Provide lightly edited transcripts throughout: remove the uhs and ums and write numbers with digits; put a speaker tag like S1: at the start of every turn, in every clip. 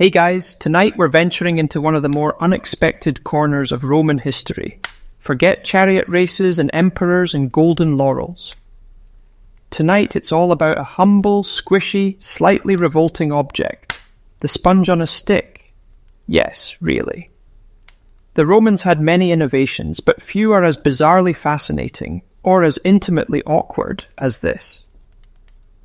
S1: Hey guys, tonight we're venturing into one of the more unexpected corners of Roman history. Forget chariot races and emperors and golden laurels. Tonight it's all about a humble, squishy, slightly revolting object. The sponge on a stick. Yes, really. The Romans had many innovations, but few are as bizarrely fascinating or as intimately awkward as this.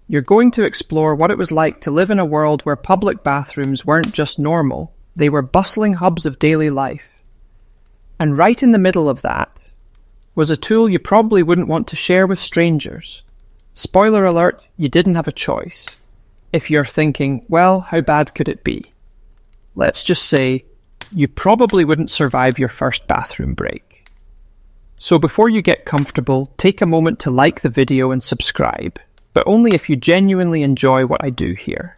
S1: You're going to explore what it was like to live in a world where public bathrooms weren't just normal, they were bustling hubs of daily life. And right in the middle of that was a tool you probably wouldn't want to share with strangers. Spoiler alert, you didn't have a choice. If you're thinking, well, how bad could it be? Let's just say, you probably wouldn't survive your first bathroom break. So before you get comfortable, take a moment to like the video and subscribe, but only if you genuinely enjoy what I do here.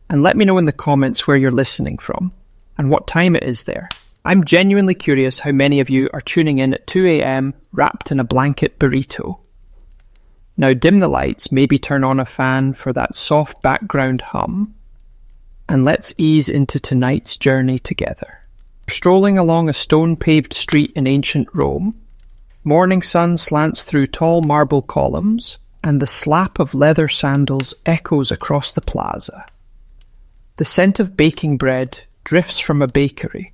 S1: And let me know in the comments where you're listening from, and what time it is there. I'm genuinely curious how many of you are tuning in at 2 a.m. wrapped in a blanket burrito. Now dim the lights, maybe turn on a fan for that soft background hum, and let's ease into tonight's journey together. Strolling along a stone-paved street in ancient Rome, morning sun slants through tall marble columns, and the slap of leather sandals echoes across the plaza. The scent of baking bread drifts from a bakery.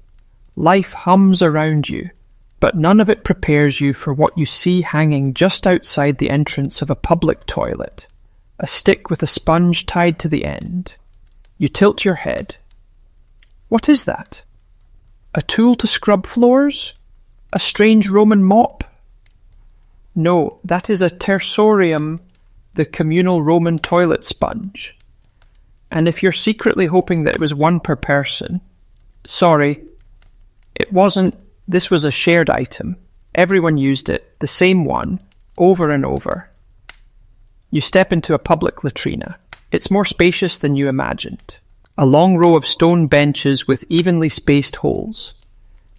S1: Life hums around you, but none of it prepares you for what you see hanging just outside the entrance of a public toilet, a stick with a sponge tied to the end. You tilt your head. What is that? A tool to scrub floors? A strange Roman mop? No, that is a tersorium, the communal Roman toilet sponge. And if you're secretly hoping that it was one per person, sorry, it wasn't. This was a shared item. Everyone used it, the same one, over and over. You step into a public latrina. It's more spacious than you imagined. A long row of stone benches with evenly spaced holes.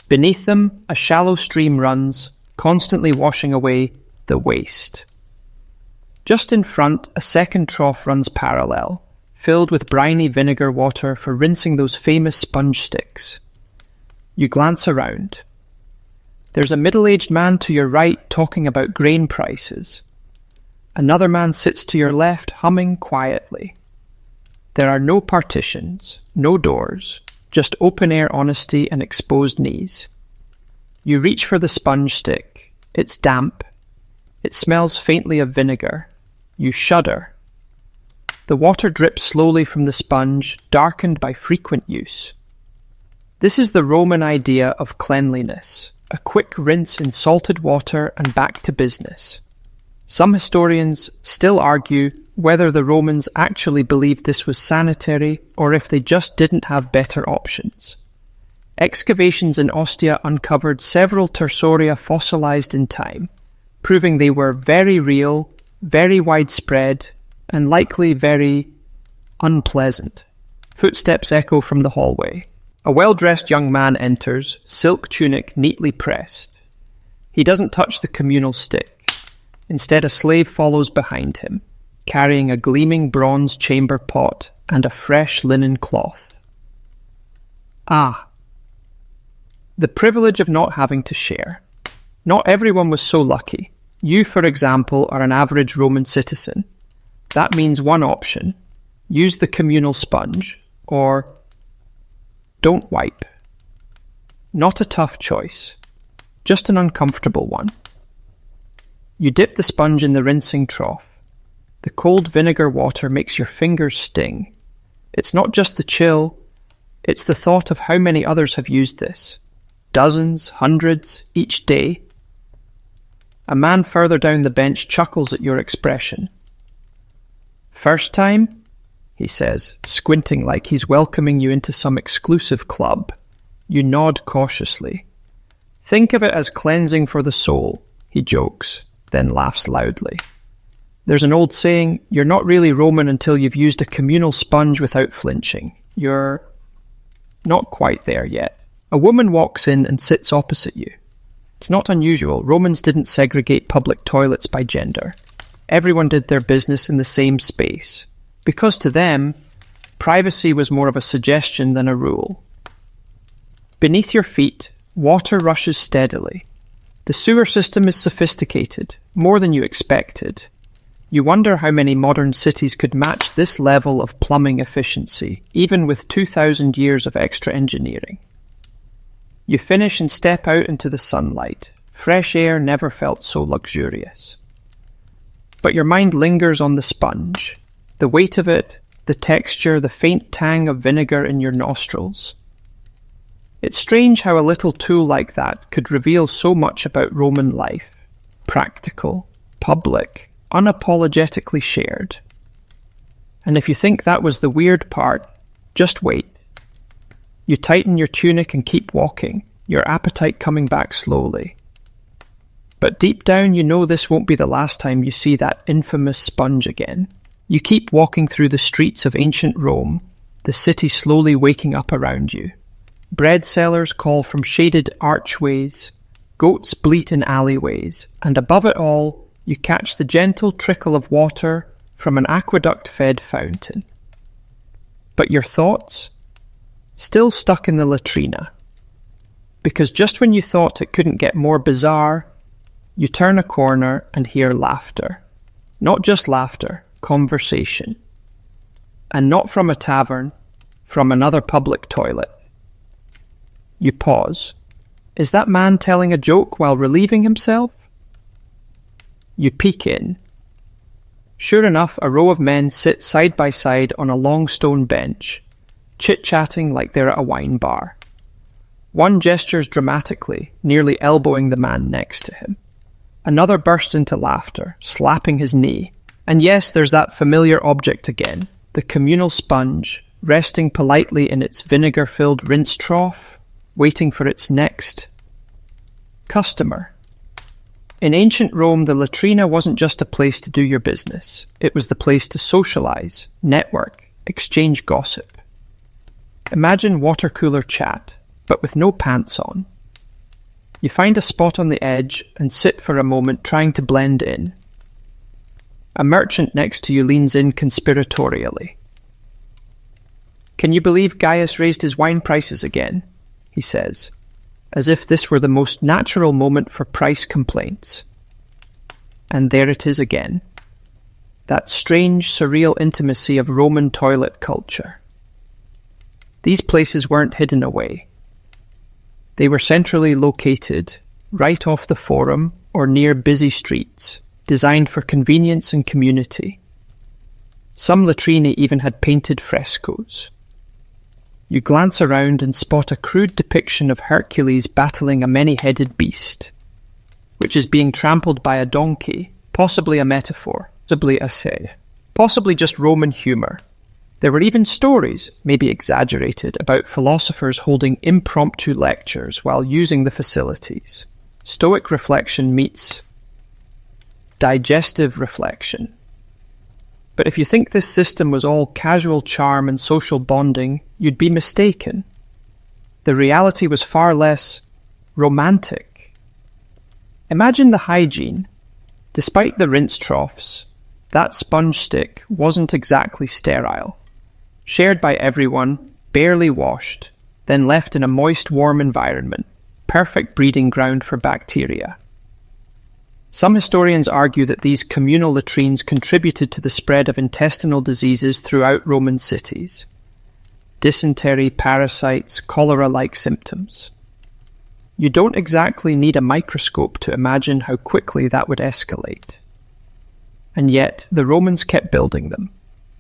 S1: Beneath them, a shallow stream runs, constantly washing away the waste. Just in front, a second trough runs parallel, filled with briny vinegar water for rinsing those famous sponge sticks. You glance around. There's a middle-aged man to your right talking about grain prices. Another man sits to your left humming quietly. There are no partitions, no doors, just open-air honesty and exposed knees. You reach for the sponge stick. It's damp. It smells faintly of vinegar. You shudder. The water drips slowly from the sponge, darkened by frequent use. This is the Roman idea of cleanliness, a quick rinse in salted water and back to business. Some historians still argue whether the Romans actually believed this was sanitary or if they just didn't have better options. Excavations in Ostia uncovered several tersoria fossilized in time, proving they were very real, very widespread, and likely very unpleasant. Footsteps echo from the hallway. A well-dressed young man enters, silk tunic neatly pressed. He doesn't touch the communal stick. Instead, a slave follows behind him, carrying a gleaming bronze chamber pot and a fresh linen cloth. Ah, the privilege of not having to share. Not everyone was so lucky. You, for example, are an average Roman citizen. That means one option: use the communal sponge, or don't wipe. Not a tough choice, just an uncomfortable one. You dip the sponge in the rinsing trough. The cold vinegar water makes your fingers sting. It's not just the chill, it's the thought of how many others have used this. Dozens, hundreds, each day. A man further down the bench chuckles at your expression. First time? He says, squinting like he's welcoming you into some exclusive club. You nod cautiously. Think of it as cleansing for the soul, he jokes, then laughs loudly. There's an old saying, you're not really Roman until you've used a communal sponge without flinching. You're not quite there yet. A woman walks in and sits opposite you. It's not unusual. Romans didn't segregate public toilets by gender. Everyone did their business in the same space, because to them, privacy was more of a suggestion than a rule. Beneath your feet, water rushes steadily. The sewer system is sophisticated, more than you expected. You wonder how many modern cities could match this level of plumbing efficiency, even with 2,000 years of extra engineering. You finish and step out into the sunlight. Fresh air never felt so luxurious. But your mind lingers on the sponge, the weight of it, the texture, the faint tang of vinegar in your nostrils. It's strange how a little tool like that could reveal so much about Roman life, practical, public, unapologetically shared. And if you think that was the weird part, just wait. You tighten your tunic and keep walking, your appetite coming back slowly. But deep down you know this won't be the last time you see that infamous sponge again. You keep walking through the streets of ancient Rome, the city slowly waking up around you. Bread sellers call from shaded archways, goats bleat in alleyways, and above it all, you catch the gentle trickle of water from an aqueduct-fed fountain. But your thoughts? Still stuck in the latrina. Because just when you thought it couldn't get more bizarre, you turn a corner and hear laughter. Not just laughter, conversation. And not from a tavern, from another public toilet. You pause. Is that man telling a joke while relieving himself? You peek in. Sure enough, a row of men sit side by side on a long stone bench, chit-chatting like they're at a wine bar. One gestures dramatically, nearly elbowing the man next to him. Another bursts into laughter, slapping his knee. And yes, there's that familiar object again, the communal sponge, resting politely in its vinegar-filled rinse trough, waiting for its next customer. In ancient Rome, the latrina wasn't just a place to do your business. It was the place to socialize, network, exchange gossip. Imagine water cooler chat, but with no pants on. You find a spot on the edge and sit for a moment trying to blend in. A merchant next to you leans in conspiratorially. "Can you believe Gaius raised his wine prices again?" he says, as if this were the most natural moment for price complaints. And there it is again. That strange, surreal intimacy of Roman toilet culture. These places weren't hidden away. They were centrally located, right off the forum or near busy streets, designed for convenience and community. Some latrine even had painted frescoes. You glance around and spot a crude depiction of Hercules battling a many-headed beast, which is being trampled by a donkey, possibly a metaphor, possibly just Roman humour. There were even stories, maybe exaggerated, about philosophers holding impromptu lectures while using the facilities. Stoic reflection meets digestive reflection. But if you think this system was all casual charm and social bonding, you'd be mistaken. The reality was far less romantic. Imagine the hygiene. Despite the rinse troughs, that sponge stick wasn't exactly sterile. Shared by everyone, barely washed, then left in a moist, warm environment, perfect breeding ground for bacteria. Some historians argue that these communal latrines contributed to the spread of intestinal diseases throughout Roman cities. Dysentery, parasites, cholera-like symptoms. You don't exactly need a microscope to imagine how quickly that would escalate. And yet, the Romans kept building them.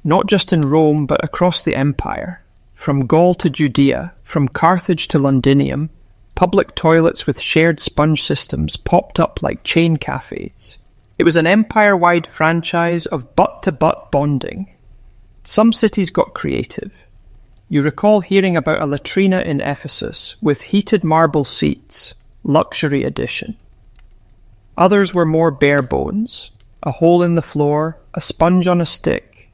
S1: Not just in Rome, but across the empire. From Gaul to Judea, from Carthage to Londinium, public toilets with shared sponge systems popped up like chain cafes. It was an empire-wide franchise of butt-to-butt bonding. Some cities got creative. You recall hearing about a latrina in Ephesus with heated marble seats, luxury edition. Others were more bare bones, a hole in the floor, a sponge on a stick,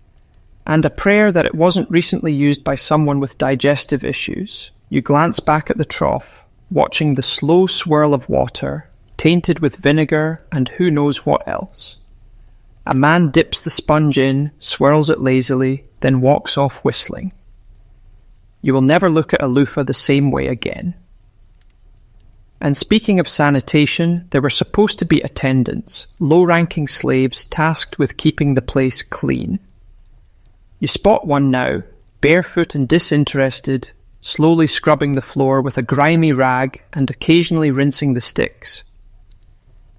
S1: and a prayer that it wasn't recently used by someone with digestive issues. You glance back at the trough, watching the slow swirl of water, tainted with vinegar and who knows what else. A man dips the sponge in, swirls it lazily, then walks off whistling. You will never look at a loofah the same way again. And speaking of sanitation, there were supposed to be attendants, low-ranking slaves tasked with keeping the place clean. You spot one now, barefoot and disinterested, slowly scrubbing the floor with a grimy rag and occasionally rinsing the sticks.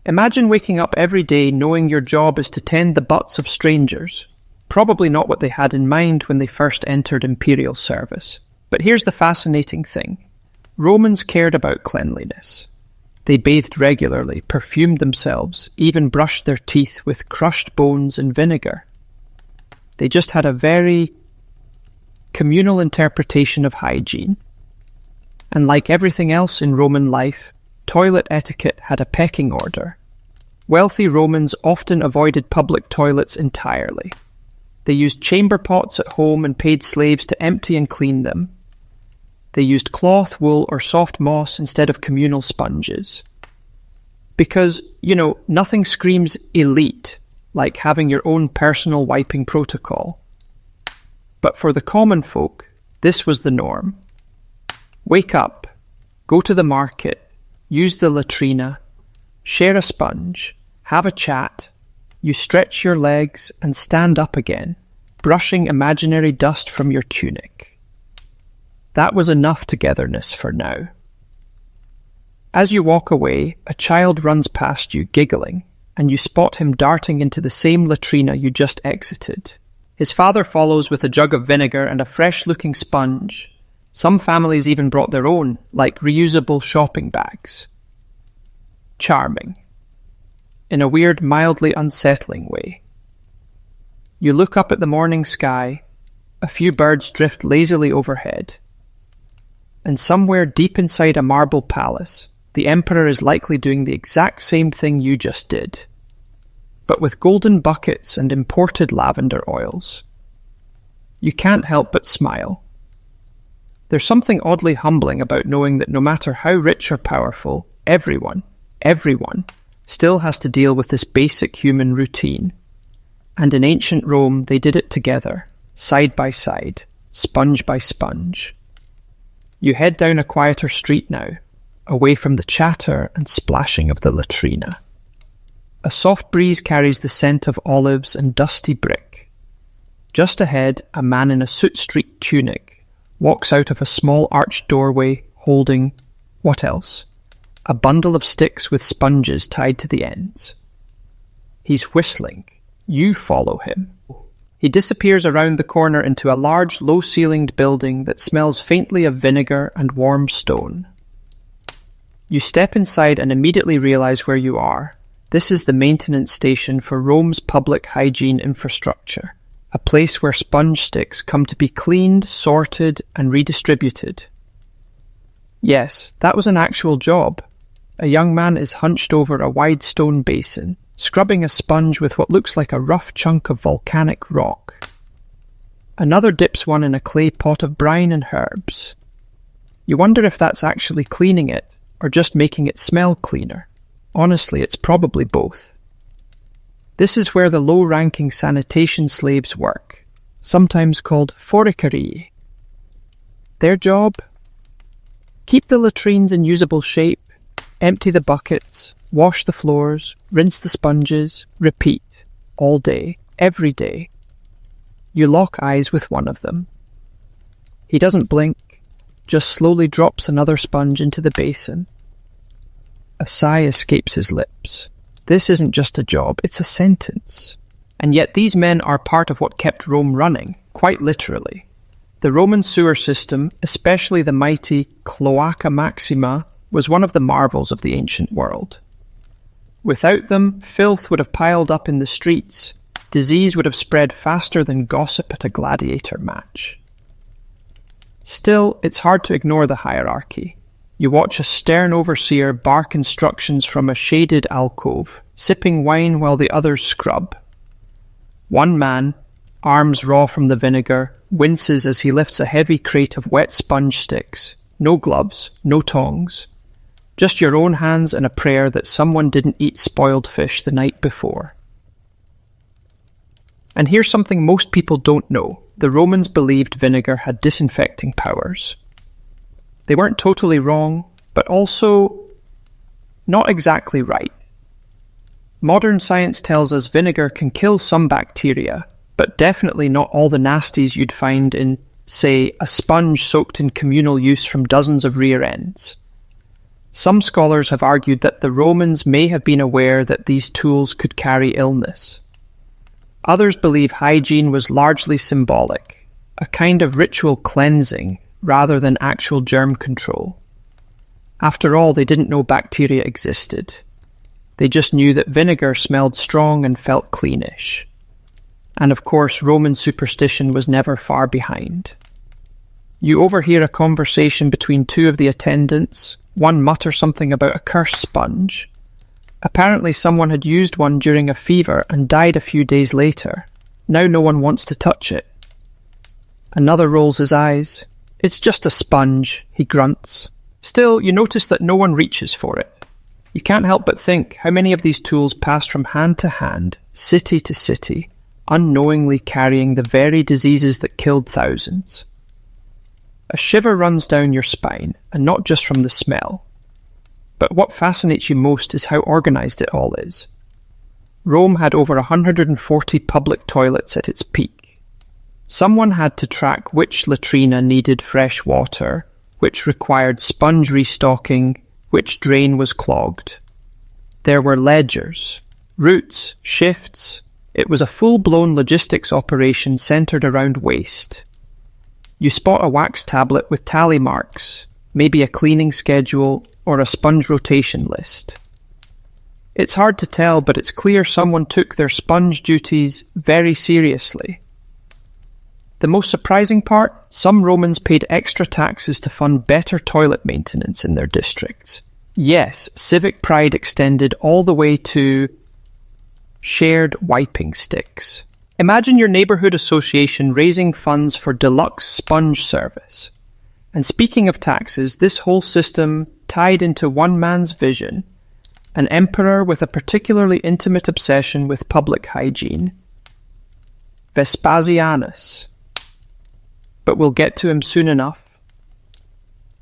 S1: Imagine waking up every day knowing your job is to tend the butts of strangers. Probably not what they had in mind when they first entered imperial service. But here's the fascinating thing. Romans cared about cleanliness. They bathed regularly, perfumed themselves, even brushed their teeth with crushed bones and vinegar. They just had a very communal interpretation of hygiene. And like everything else in Roman life, toilet etiquette had a pecking order. Wealthy Romans often avoided public toilets entirely. They used chamber pots at home and paid slaves to empty and clean them. They used cloth, wool, or soft moss instead of communal sponges. Because, nothing screams elite like having your own personal wiping protocol. But for the common folk, this was the norm. Wake up, go to the market, use the latrina, share a sponge, have a chat. You stretch your legs and stand up again, brushing imaginary dust from your tunic. That was enough togetherness for now. As you walk away, a child runs past you, giggling, and you spot him darting into the same latrina you just exited. His father follows with a jug of vinegar and a fresh-looking sponge. Some families even brought their own, like reusable shopping bags. Charming. In a weird, mildly unsettling way. You look up at the morning sky, a few birds drift lazily overhead. And somewhere deep inside a marble palace, the emperor is likely doing the exact same thing you just did, but with golden buckets and imported lavender oils. You can't help but smile. There's something oddly humbling about knowing that no matter how rich or powerful, everyone, still has to deal with this basic human routine. And in ancient Rome, they did it together, side by side, sponge by sponge. You head down a quieter street now, away from the chatter and splashing of the latrina. A soft breeze carries the scent of olives and dusty brick. Just ahead, a man in a soot-streaked tunic walks out of a small arched doorway holding, what else? A bundle of sticks with sponges tied to the ends. He's whistling. You follow him. He disappears around the corner into a large, low-ceilinged building that smells faintly of vinegar and warm stone. You step inside and immediately realize where you are. This is the maintenance station for Rome's public hygiene infrastructure, a place where sponge sticks come to be cleaned, sorted, and redistributed. Yes, that was an actual job. A young man is hunched over a wide stone basin, scrubbing a sponge with what looks like a rough chunk of volcanic rock. Another dips one in a clay pot of brine and herbs. You wonder if that's actually cleaning it, or just making it smell cleaner. Honestly, it's probably both. This is where the low-ranking sanitation slaves work, sometimes called foricari. Their job? Keep the latrines in usable shape, empty the buckets, wash the floors, rinse the sponges, repeat, all day, every day. You lock eyes with one of them. He doesn't blink, just slowly drops another sponge into the basin. A sigh escapes his lips. This isn't just a job, it's a sentence. And yet these men are part of what kept Rome running, quite literally. The Roman sewer system, especially the mighty Cloaca Maxima, was one of the marvels of the ancient world. Without them, filth would have piled up in the streets. Disease would have spread faster than gossip at a gladiator match. Still, it's hard to ignore the hierarchy. You watch a stern overseer bark instructions from a shaded alcove, sipping wine while the others scrub. One man, arms raw from the vinegar, winces as he lifts a heavy crate of wet sponge sticks. No gloves, no tongs. Just your own hands and a prayer that someone didn't eat spoiled fish the night before. And here's something most people don't know. the Romans believed vinegar had disinfecting powers. They weren't totally wrong, but also not exactly right. Modern science tells us vinegar can kill some bacteria, but definitely not all the nasties you'd find in, say, a sponge soaked in communal use from dozens of rear ends. Some scholars have argued that the Romans may have been aware that these tools could carry illness. Others believe hygiene was largely symbolic, a kind of ritual cleansing rather than actual germ control. After all, they didn't know bacteria existed. They just knew that vinegar smelled strong and felt cleanish. And of course, Roman superstition was never far behind. You overhear a conversation between two of the attendants. One mutters something about a cursed sponge. Apparently someone had used one during a fever and died a few days later. Now no one wants to touch it. Another rolls his eyes. "It's just a sponge," he grunts. Still, you notice that no one reaches for it. You can't help but think how many of these tools passed from hand to hand, city to city, unknowingly carrying the very diseases that killed thousands. A shiver runs down your spine, and not just from the smell. But what fascinates you most is how organized it all is. Rome had over 140 public toilets at its peak. Someone had to track which latrina needed fresh water, which required sponge restocking, which drain was clogged. There were ledgers, routes, shifts. It was a full-blown logistics operation centered around waste. You spot a wax tablet with tally marks, maybe a cleaning schedule or a sponge rotation list. It's hard to tell, but it's clear someone took their sponge duties very seriously. The most surprising part, some Romans paid extra taxes to fund better toilet maintenance in their districts. Yes, civic pride extended all the way to shared wiping sticks. Imagine your neighborhood association raising funds for deluxe sponge service. And speaking of taxes, this whole system tied into one man's vision, an emperor with a particularly intimate obsession with public hygiene. Vespasianus. But we'll get to him soon enough.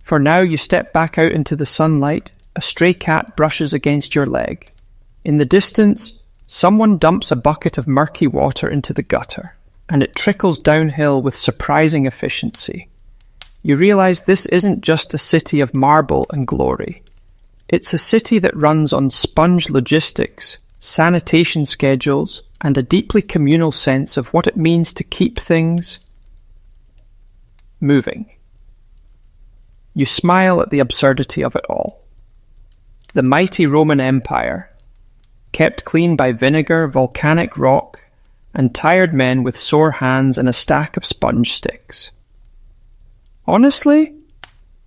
S1: For now, you step back out into the sunlight. A stray cat brushes against your leg. In the distance, someone dumps a bucket of murky water into the gutter, and it trickles downhill with surprising efficiency. You realize this isn't just a city of marble and glory. It's a city that runs on sponge logistics, sanitation schedules, and a deeply communal sense of what it means to keep things moving. You smile at the absurdity of it all. The mighty Roman Empire, kept clean by vinegar, volcanic rock, and tired men with sore hands and a stack of sponge sticks. Honestly,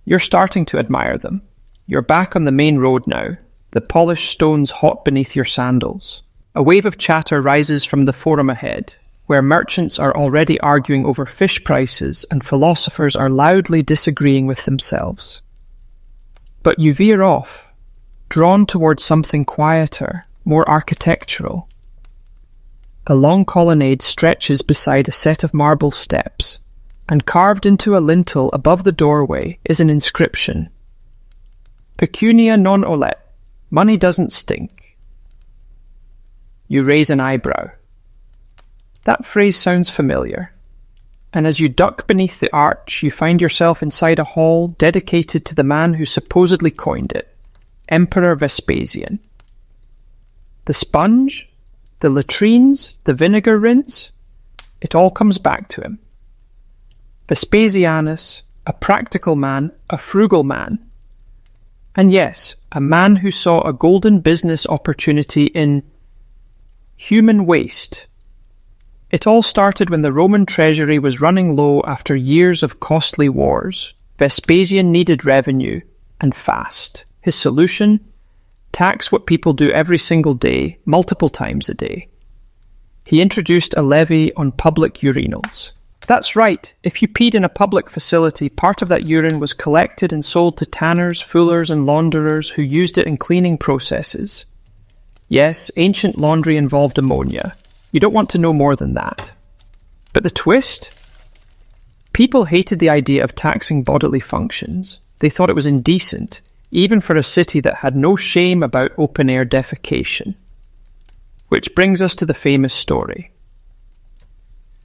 S1: you're starting to admire them. You're back on the main road now, the polished stones hot beneath your sandals. A wave of chatter rises from the forum ahead, where merchants are already arguing over fish prices and philosophers are loudly disagreeing with themselves. But you veer off, drawn towards something quieter, more architectural. A long colonnade stretches beside a set of marble steps, and carved into a lintel above the doorway is an inscription. Pecunia non olet. Money doesn't stink. You raise an eyebrow. That phrase sounds familiar, and as you duck beneath the arch, you find yourself inside a hall dedicated to the man who supposedly coined it, Emperor Vespasian. The sponge, the latrines, the vinegar rinse, it all comes back to him. Vespasianus, a practical man, a frugal man, and yes, a man who saw a golden business opportunity in human waste. It all started when the Roman treasury was running low after years of costly wars. Vespasian needed revenue, and fast. His solution? Tax what people do every single day, multiple times a day. He introduced a levy on public urinals. That's right, if you peed in a public facility, part of that urine was collected and sold to tanners, fullers and launderers who used it in cleaning processes. Yes, ancient laundry involved ammonia. You don't want to know more than that. But the twist? People hated the idea of taxing bodily functions. They thought it was indecent, even for a city that had no shame about open-air defecation. Which brings us to the famous story.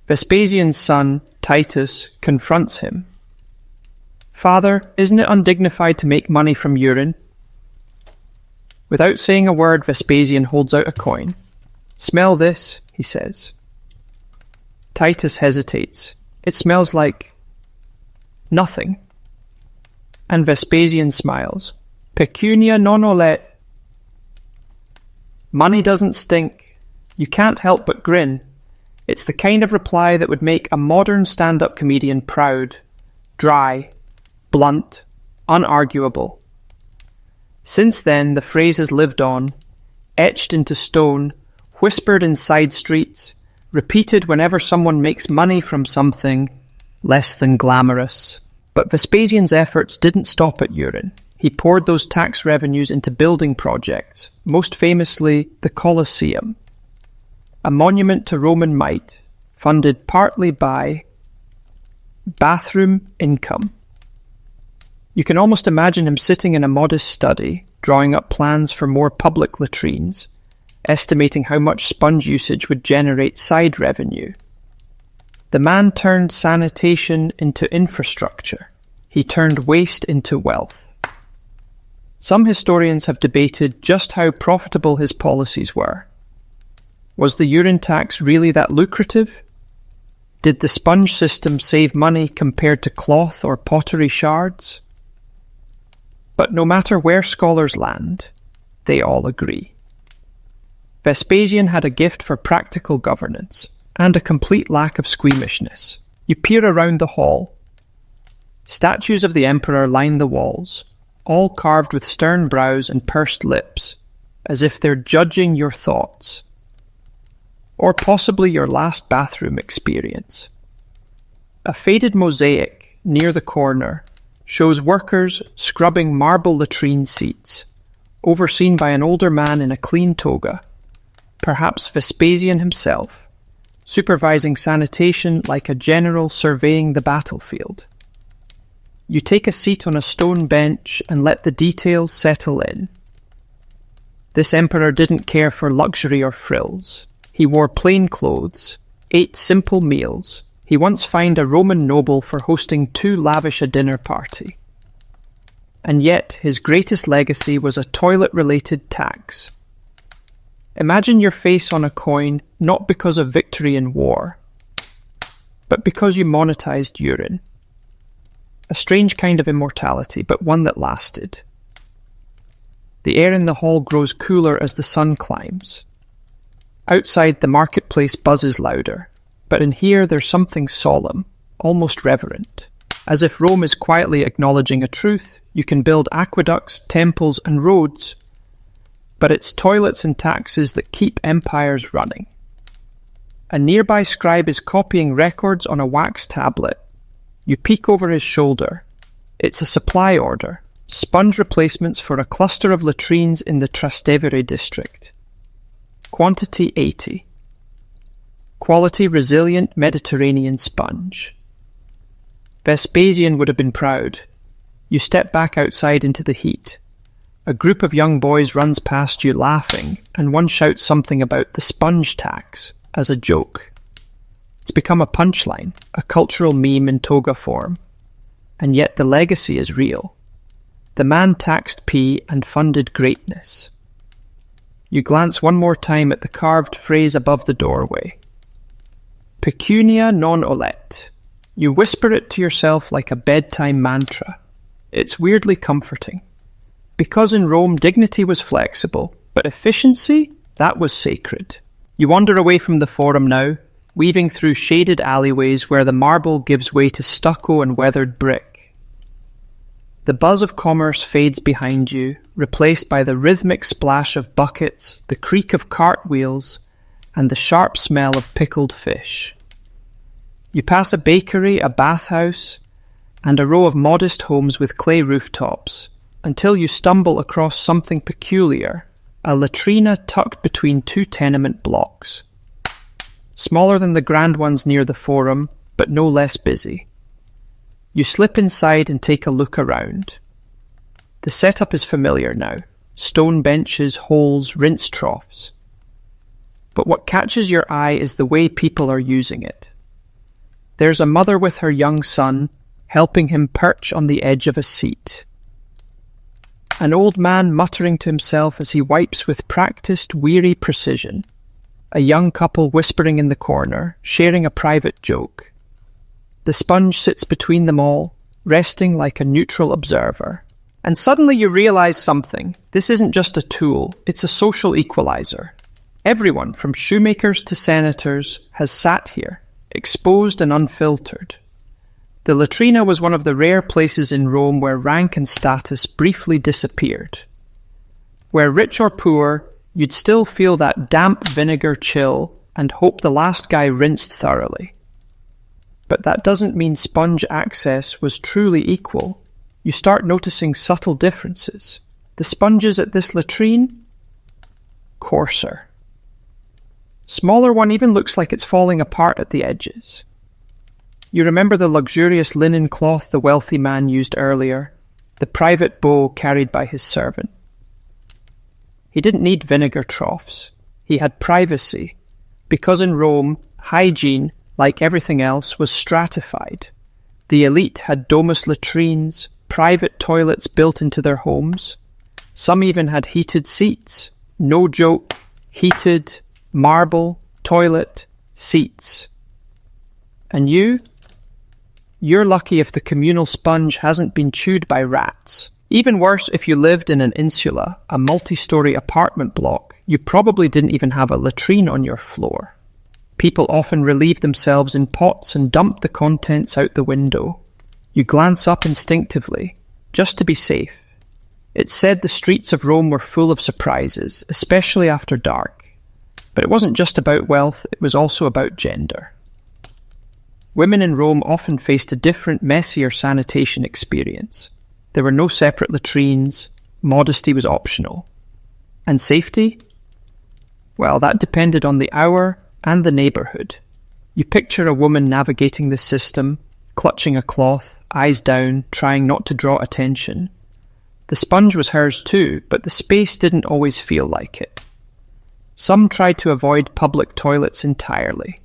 S1: Vespasian's son, Titus, confronts him. "Father, isn't it undignified to make money from urine?" Without saying a word, Vespasian holds out a coin. "Smell this," he says. Titus hesitates. "It smells like nothing." And Vespasian smiles. "Pecunia non olet." Money doesn't stink. You can't help but grin. It's the kind of reply that would make a modern stand-up comedian proud. Dry, blunt, unarguable. Since then, the phrase has lived on, etched into stone, whispered in side streets, repeated whenever someone makes money from something less than glamorous. But Vespasian's efforts didn't stop at urine. He poured those tax revenues into building projects, most famously the Colosseum, a monument to Roman might, funded partly by bathroom income. You can almost imagine him sitting in a modest study, drawing up plans for more public latrines, estimating how much sponge usage would generate side revenue. The man turned sanitation into infrastructure. He turned waste into wealth. Some historians have debated just how profitable his policies were. Was the urine tax really that lucrative? Did the sponge system save money compared to cloth or pottery shards? But no matter where scholars land, they all agree. Vespasian had a gift for practical governance and a complete lack of squeamishness. You peer around the hall. Statues of the emperor line the walls, all carved with stern brows and pursed lips, as if they're judging your thoughts. Or possibly your last bathroom experience. A faded mosaic near the corner shows workers scrubbing marble latrine seats, overseen by an older man in a clean toga, perhaps Vespasian himself, supervising sanitation like a general surveying the battlefield. You take a seat on a stone bench and let the details settle in. This emperor didn't care for luxury or frills. He wore plain clothes, ate simple meals. He once fined a Roman noble for hosting too lavish a dinner party. And yet, his greatest legacy was a toilet-related tax. Imagine your face on a coin not because of victory in war, but because you monetized urine. A strange kind of immortality, but one that lasted. The air in the hall grows cooler as the sun climbs. Outside, the marketplace buzzes louder, but in here there's something solemn, almost reverent. As if Rome is quietly acknowledging a truth, you can build aqueducts, temples, and roads, but it's toilets and taxes that keep empires running. A nearby scribe is copying records on a wax tablet. You peek over his shoulder. It's a supply order, sponge replacements for a cluster of latrines in the Trastevere district. Quantity 80. Quality resilient Mediterranean sponge. Vespasian would have been proud. You step back outside into the heat. A group of young boys runs past you laughing, and one shouts something about the sponge tax as a joke. It's become a punchline, a cultural meme in toga form. And yet the legacy is real. The man taxed pee and funded greatness. You glance one more time at the carved phrase above the doorway. Pecunia non olet. You whisper it to yourself like a bedtime mantra. It's weirdly comforting. Because in Rome dignity was flexible, but efficiency, that was sacred. You wander away from the forum now, weaving through shaded alleyways where the marble gives way to stucco and weathered brick. The buzz of commerce fades behind you, replaced by the rhythmic splash of buckets, the creak of cartwheels, and the sharp smell of pickled fish. You pass a bakery, a bathhouse, and a row of modest homes with clay rooftops, until you stumble across something peculiar, a latrina tucked between two tenement blocks. Smaller than the grand ones near the forum, but no less busy. You slip inside and take a look around. The setup is familiar now. Stone benches, holes, rinse troughs. But what catches your eye is the way people are using it. There's a mother with her young son, helping him perch on the edge of a seat. An old man muttering to himself as he wipes with practiced, weary precision. A young couple whispering in the corner, sharing a private joke. The sponge sits between them all, resting like a neutral observer. And suddenly you realize something. This isn't just a tool, it's a social equalizer. Everyone, from shoemakers to senators, has sat here, exposed and unfiltered. The latrina was one of the rare places in Rome where rank and status briefly disappeared. Where rich or poor, you'd still feel that damp vinegar chill and hope the last guy rinsed thoroughly. But that doesn't mean sponge access was truly equal. You start noticing subtle differences. The sponges at this latrine? Coarser. Smaller one even looks like it's falling apart at the edges. You remember the luxurious linen cloth the wealthy man used earlier, the private bow carried by his servant. He didn't need vinegar troughs. He had privacy, because in Rome, hygiene, like everything else, was stratified. The elite had domus latrines, private toilets built into their homes. Some even had heated seats. No joke, heated, marble, toilet, seats. And you're lucky if the communal sponge hasn't been chewed by rats. Even worse, if you lived in an insula, a multi-story apartment block, you probably didn't even have a latrine on your floor. People often relieve themselves in pots and dump the contents out the window. You glance up instinctively, just to be safe. It's said the streets of Rome were full of surprises, especially after dark. But it wasn't just about wealth, it was also about gender. Women in Rome often faced a different, messier sanitation experience. There were no separate latrines, modesty was optional. And safety? Well, that depended on the hour and the neighbourhood. You picture a woman navigating the system, clutching a cloth, eyes down, trying not to draw attention. The sponge was hers too, but the space didn't always feel like it. Some tried to avoid public toilets entirely.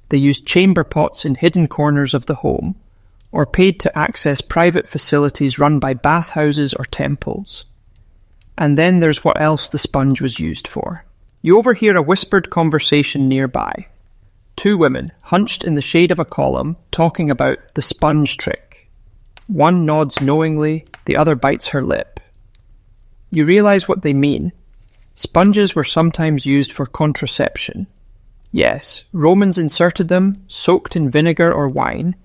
S1: They used chamber pots in hidden corners of the home, or paid to access private facilities run by bathhouses or temples. And then there's what else the sponge was used for. You overhear a whispered conversation nearby. Two women, hunched in the shade of a column, talking about the sponge trick. One nods knowingly, the other bites her lip. You realize what they mean. Sponges were sometimes used for contraception. Yes, Romans inserted them, soaked in vinegar or wine,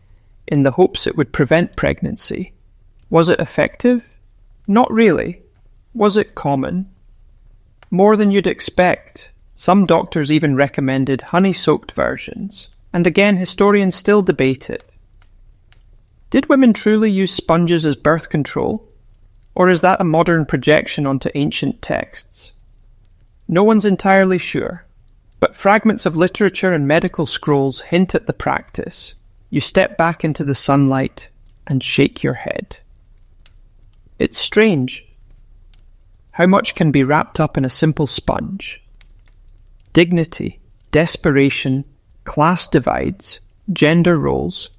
S1: in the hopes it would prevent pregnancy. Was it effective? Not really. Was it common? More than you'd expect. Some doctors even recommended honey-soaked versions, and again historians still debate it. Did women truly use sponges as birth control? Or is that a modern projection onto ancient texts? No one's entirely sure, but fragments of literature and medical scrolls hint at the practice. You step back into the sunlight and shake your head. It's strange. How much can be wrapped up in a simple sponge? Dignity, desperation, class divides, gender roles,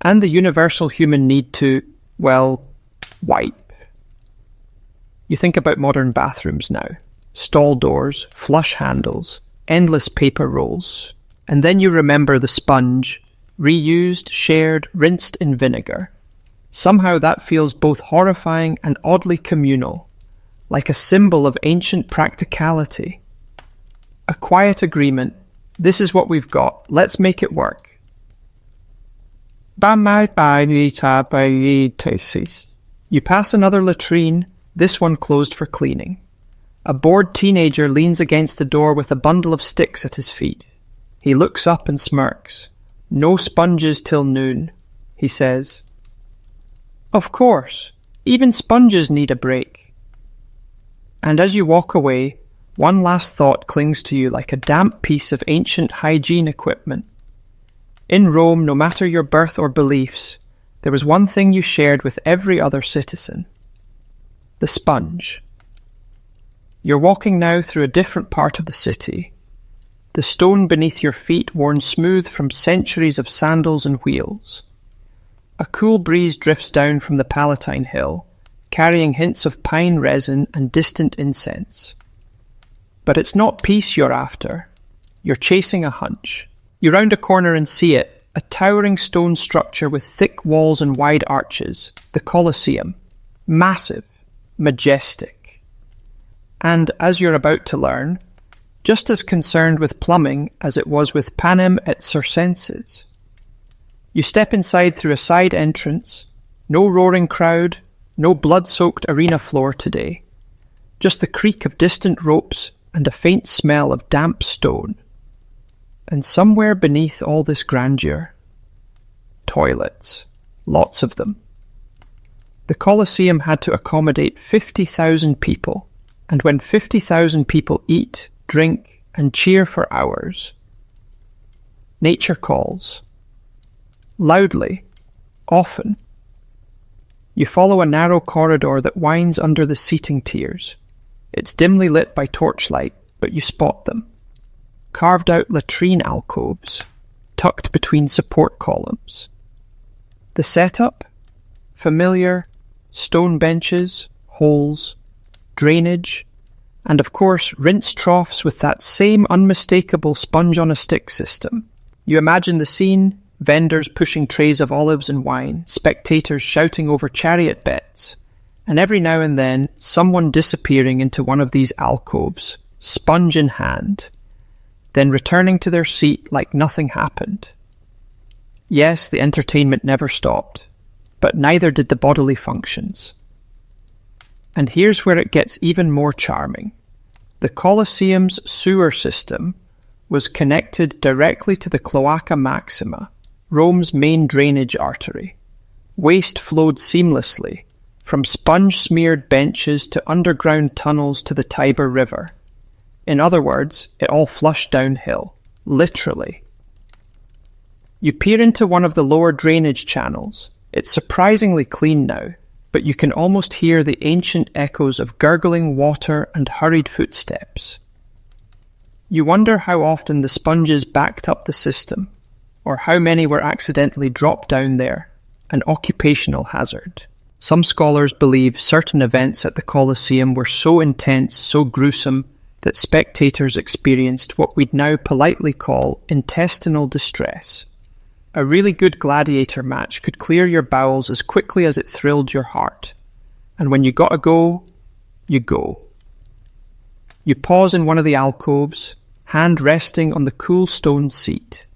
S1: and the universal human need to, well, wipe. You think about modern bathrooms now. Stall doors, flush handles, endless paper rolls. And then you remember the sponge, reused, shared, rinsed in vinegar. Somehow that feels both horrifying and oddly communal, like a symbol of ancient practicality. A quiet agreement. This is what we've got. Let's make it work. You pass another latrine, this one closed for cleaning. A bored teenager leans against the door with a bundle of sticks at his feet. He looks up and smirks. No sponges till noon, he says. Of course, even sponges need a break. And as you walk away, one last thought clings to you like a damp piece of ancient hygiene equipment. In Rome, no matter your birth or beliefs, there was one thing you shared with every other citizen: the sponge. You're walking now through a different part of the city, the stone beneath your feet worn smooth from centuries of sandals and wheels. A cool breeze drifts down from the Palatine Hill, carrying hints of pine resin and distant incense. But it's not peace you're after. You're chasing a hunch. You round a corner and see it, a towering stone structure with thick walls and wide arches, the Colosseum. Massive, majestic. And, as you're about to learn, just as concerned with plumbing as it was with panem et circenses. You step inside through a side entrance, no roaring crowd, no blood-soaked arena floor today, just the creak of distant ropes and a faint smell of damp stone. And somewhere beneath all this grandeur, toilets, lots of them. The Colosseum had to accommodate 50,000 people, and when 50,000 people eat, drink, and cheer for hours, nature calls. Loudly, often. You follow a narrow corridor that winds under the seating tiers. It's dimly lit by torchlight, but you spot them. Carved out latrine alcoves, tucked between support columns. The setup? Familiar, stone benches, holes, drainage, and of course rinse troughs with that same unmistakable sponge-on-a-stick system. You imagine the scene: vendors pushing trays of olives and wine, spectators shouting over chariot bets, and every now and then someone disappearing into one of these alcoves, sponge in hand, then returning to their seat like nothing happened. Yes, the entertainment never stopped, but neither did the bodily functions. And here's where it gets even more charming. The Colosseum's sewer system was connected directly to the Cloaca Maxima, Rome's main drainage artery. Waste flowed seamlessly, from sponge-smeared benches to underground tunnels to the Tiber River. In other words, it all flushed downhill, literally. You peer into one of the lower drainage channels. It's surprisingly clean now, but you can almost hear the ancient echoes of gurgling water and hurried footsteps. You wonder how often the sponges backed up the system, or how many were accidentally dropped down there, an occupational hazard. Some scholars believe certain events at the Colosseum were so intense, so gruesome, that spectators experienced what we'd now politely call intestinal distress. A really good gladiator match could clear your bowels as quickly as it thrilled your heart. And when you gotta go, you go. You pause in one of the alcoves, hand resting on the cool stone seat.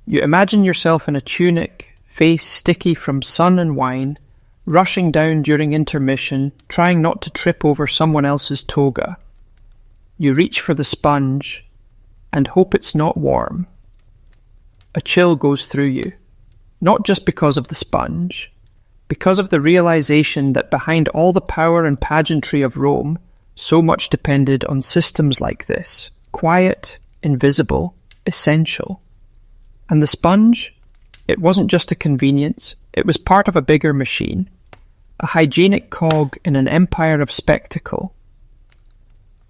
S1: You imagine yourself in a tunic, face sticky from sun and wine, rushing down during intermission, trying not to trip over someone else's toga. You reach for the sponge and hope it's not warm. A chill goes through you, not just because of the sponge, because of the realization that behind all the power and pageantry of Rome, so much depended on systems like this, quiet, invisible, essential. And the sponge? It wasn't just a convenience, it was part of a bigger machine, a hygienic cog in an empire of spectacle.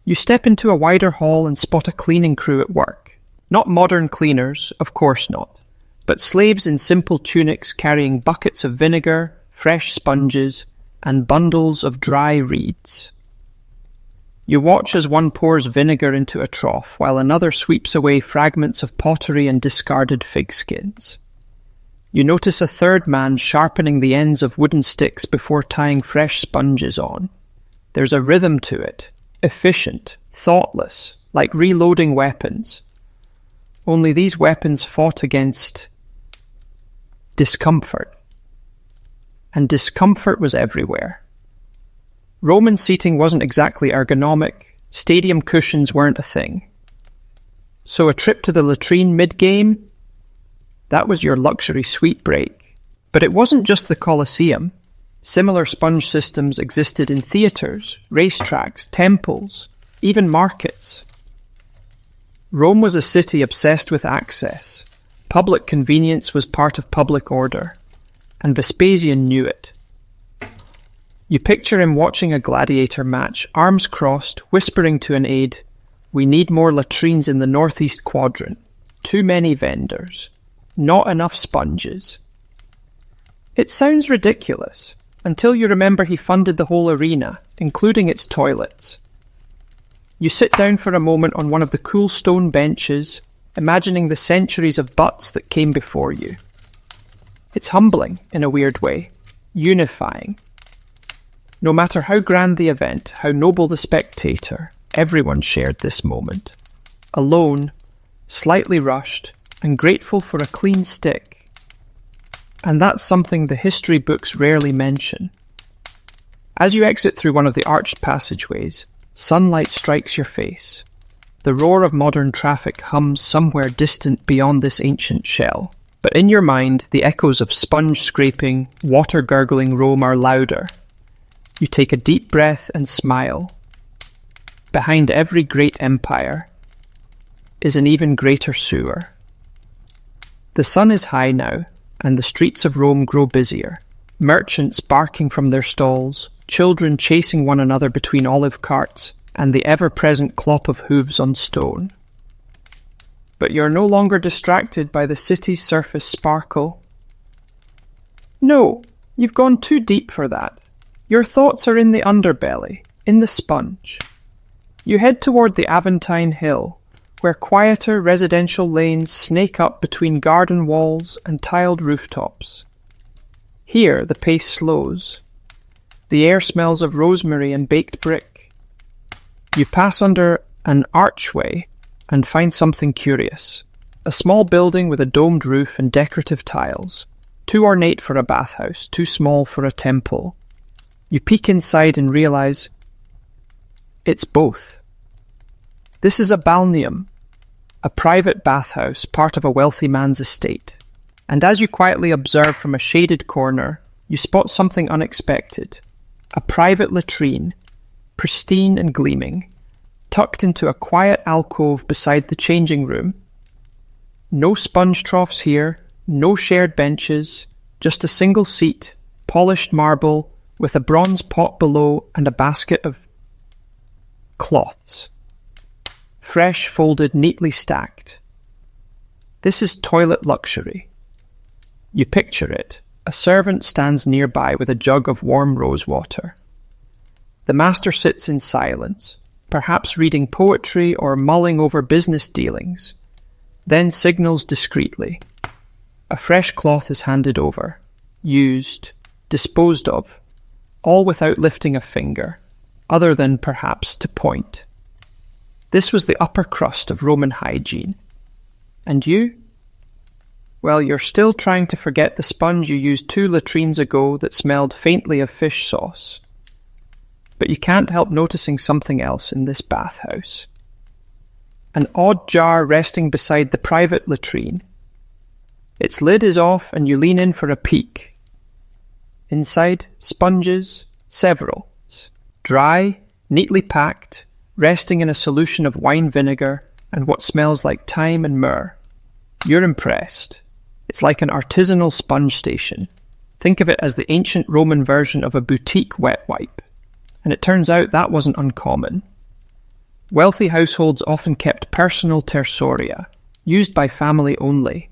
S1: You step into a wider hall and spot a cleaning crew at work. Not modern cleaners, of course not, but slaves in simple tunics carrying buckets of vinegar, fresh sponges, and bundles of dry reeds. You watch as one pours vinegar into a trough while another sweeps away fragments of pottery and discarded fig skins. You notice a third man sharpening the ends of wooden sticks before tying fresh sponges on. There's a rhythm to it, efficient, thoughtless, like reloading weapons. Only these weapons fought against discomfort. And discomfort was everywhere. Roman seating wasn't exactly ergonomic, stadium cushions weren't a thing. So a trip to the latrine mid-game? That was your luxury suite break. But it wasn't just the Colosseum. Similar sponge systems existed in theatres, racetracks, temples, even markets. Rome was a city obsessed with access. Public convenience was part of public order. and Vespasian knew it. You picture him watching a gladiator match, arms crossed, whispering to an aide, "We need more latrines in the northeast quadrant. Too many vendors. Not enough sponges." It sounds ridiculous, until you remember he funded the whole arena, including its toilets. You sit down for a moment on one of the cool stone benches, imagining the centuries of butts that came before you. It's humbling, in a weird way, unifying. No matter how grand the event, how noble the spectator, everyone shared this moment. Alone, slightly rushed, and grateful for a clean stick. And that's something the history books rarely mention. As you exit through one of the arched passageways, sunlight strikes your face. The roar of modern traffic hums somewhere distant beyond this ancient shell. But in your mind, the echoes of sponge scraping, water gurgling Rome are louder. You take a deep breath and smile. Behind every great empire is an even greater sewer. The sun is high now, and the streets of Rome grow busier. Merchants barking from their stalls, children chasing one another between olive carts, and the ever-present clop of hooves on stone. But you're no longer distracted by the city's surface sparkle. No, you've gone too deep for that. Your thoughts are in the underbelly, in the sponge. You head toward the Aventine Hill, where quieter residential lanes snake up between garden walls and tiled rooftops. Here the pace slows. The air smells of rosemary and baked brick. You pass under an archway and find something curious. A small building with a domed roof and decorative tiles. Too ornate for a bathhouse, too small for a temple. You peek inside and realize it's both. This is a balneum, a private bathhouse, part of a wealthy man's estate. And as you quietly observe from a shaded corner, you spot something unexpected. A private latrine, pristine and gleaming, tucked into a quiet alcove beside the changing room. No sponge troughs here, no shared benches, just a single seat, polished marble, with a bronze pot below and a basket of cloths. Fresh, folded, neatly stacked. This is toilet luxury. You picture it. A servant stands nearby with a jug of warm rose water. The master sits in silence, perhaps reading poetry or mulling over business dealings, then signals discreetly. A fresh cloth is handed over, used, disposed of, all without lifting a finger, other than perhaps to point. This was the upper crust of Roman hygiene. And you? Well, you're still trying to forget the sponge you used 2 latrines ago that smelled faintly of fish sauce. But you can't help noticing something else in this bathhouse. An odd jar resting beside the private latrine. Its lid is off and you lean in for a peek. Inside, sponges, several. Dry, neatly packed, resting in a solution of wine vinegar and what smells like thyme and myrrh. You're impressed. It's like an artisanal sponge station. Think of it as the ancient Roman version of a boutique wet wipe. And it turns out that wasn't uncommon. Wealthy households often kept personal tersoria, used by family only.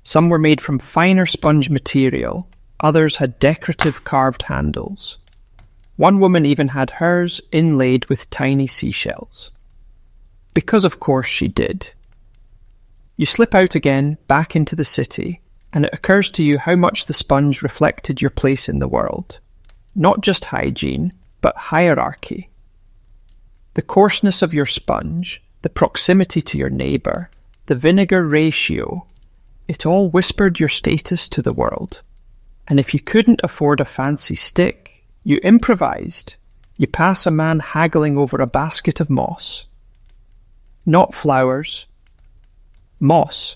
S1: Some were made from finer sponge material, others had decorative carved handles. One woman even had hers inlaid with tiny seashells. Because of course she did. You slip out again, back into the city, and it occurs to you how much the sponge reflected your place in the world. Not just hygiene, but hierarchy. The coarseness of your sponge, the proximity to your neighbour, the vinegar ratio, it all whispered your status to the world. And if you couldn't afford a fancy stick, you improvised. You pass a man haggling over a basket of moss. Not flowers. Moss.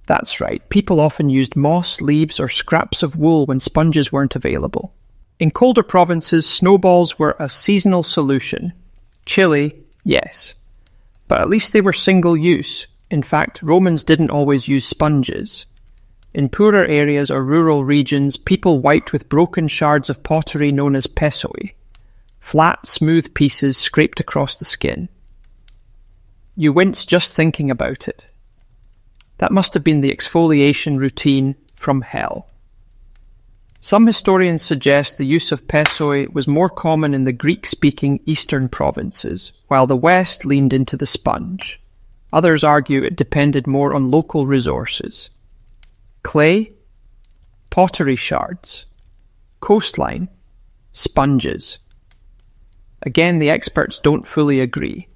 S1: That's right, people often used moss, leaves, or scraps of wool when sponges weren't available. In colder provinces, snowballs were a seasonal solution. Chilly, yes. But at least they were single use. In fact, Romans didn't always use sponges. In poorer areas or rural regions, people wiped with broken shards of pottery known as pessoi, flat, smooth pieces scraped across the skin. You wince just thinking about it. That must have been the exfoliation routine from hell. Some historians suggest the use of pessoi was more common in the Greek-speaking eastern provinces, while the West leaned into the sponge. Others argue it depended more on local resources. Clay, pottery shards, coastline, sponges. Again, the experts don't fully agree.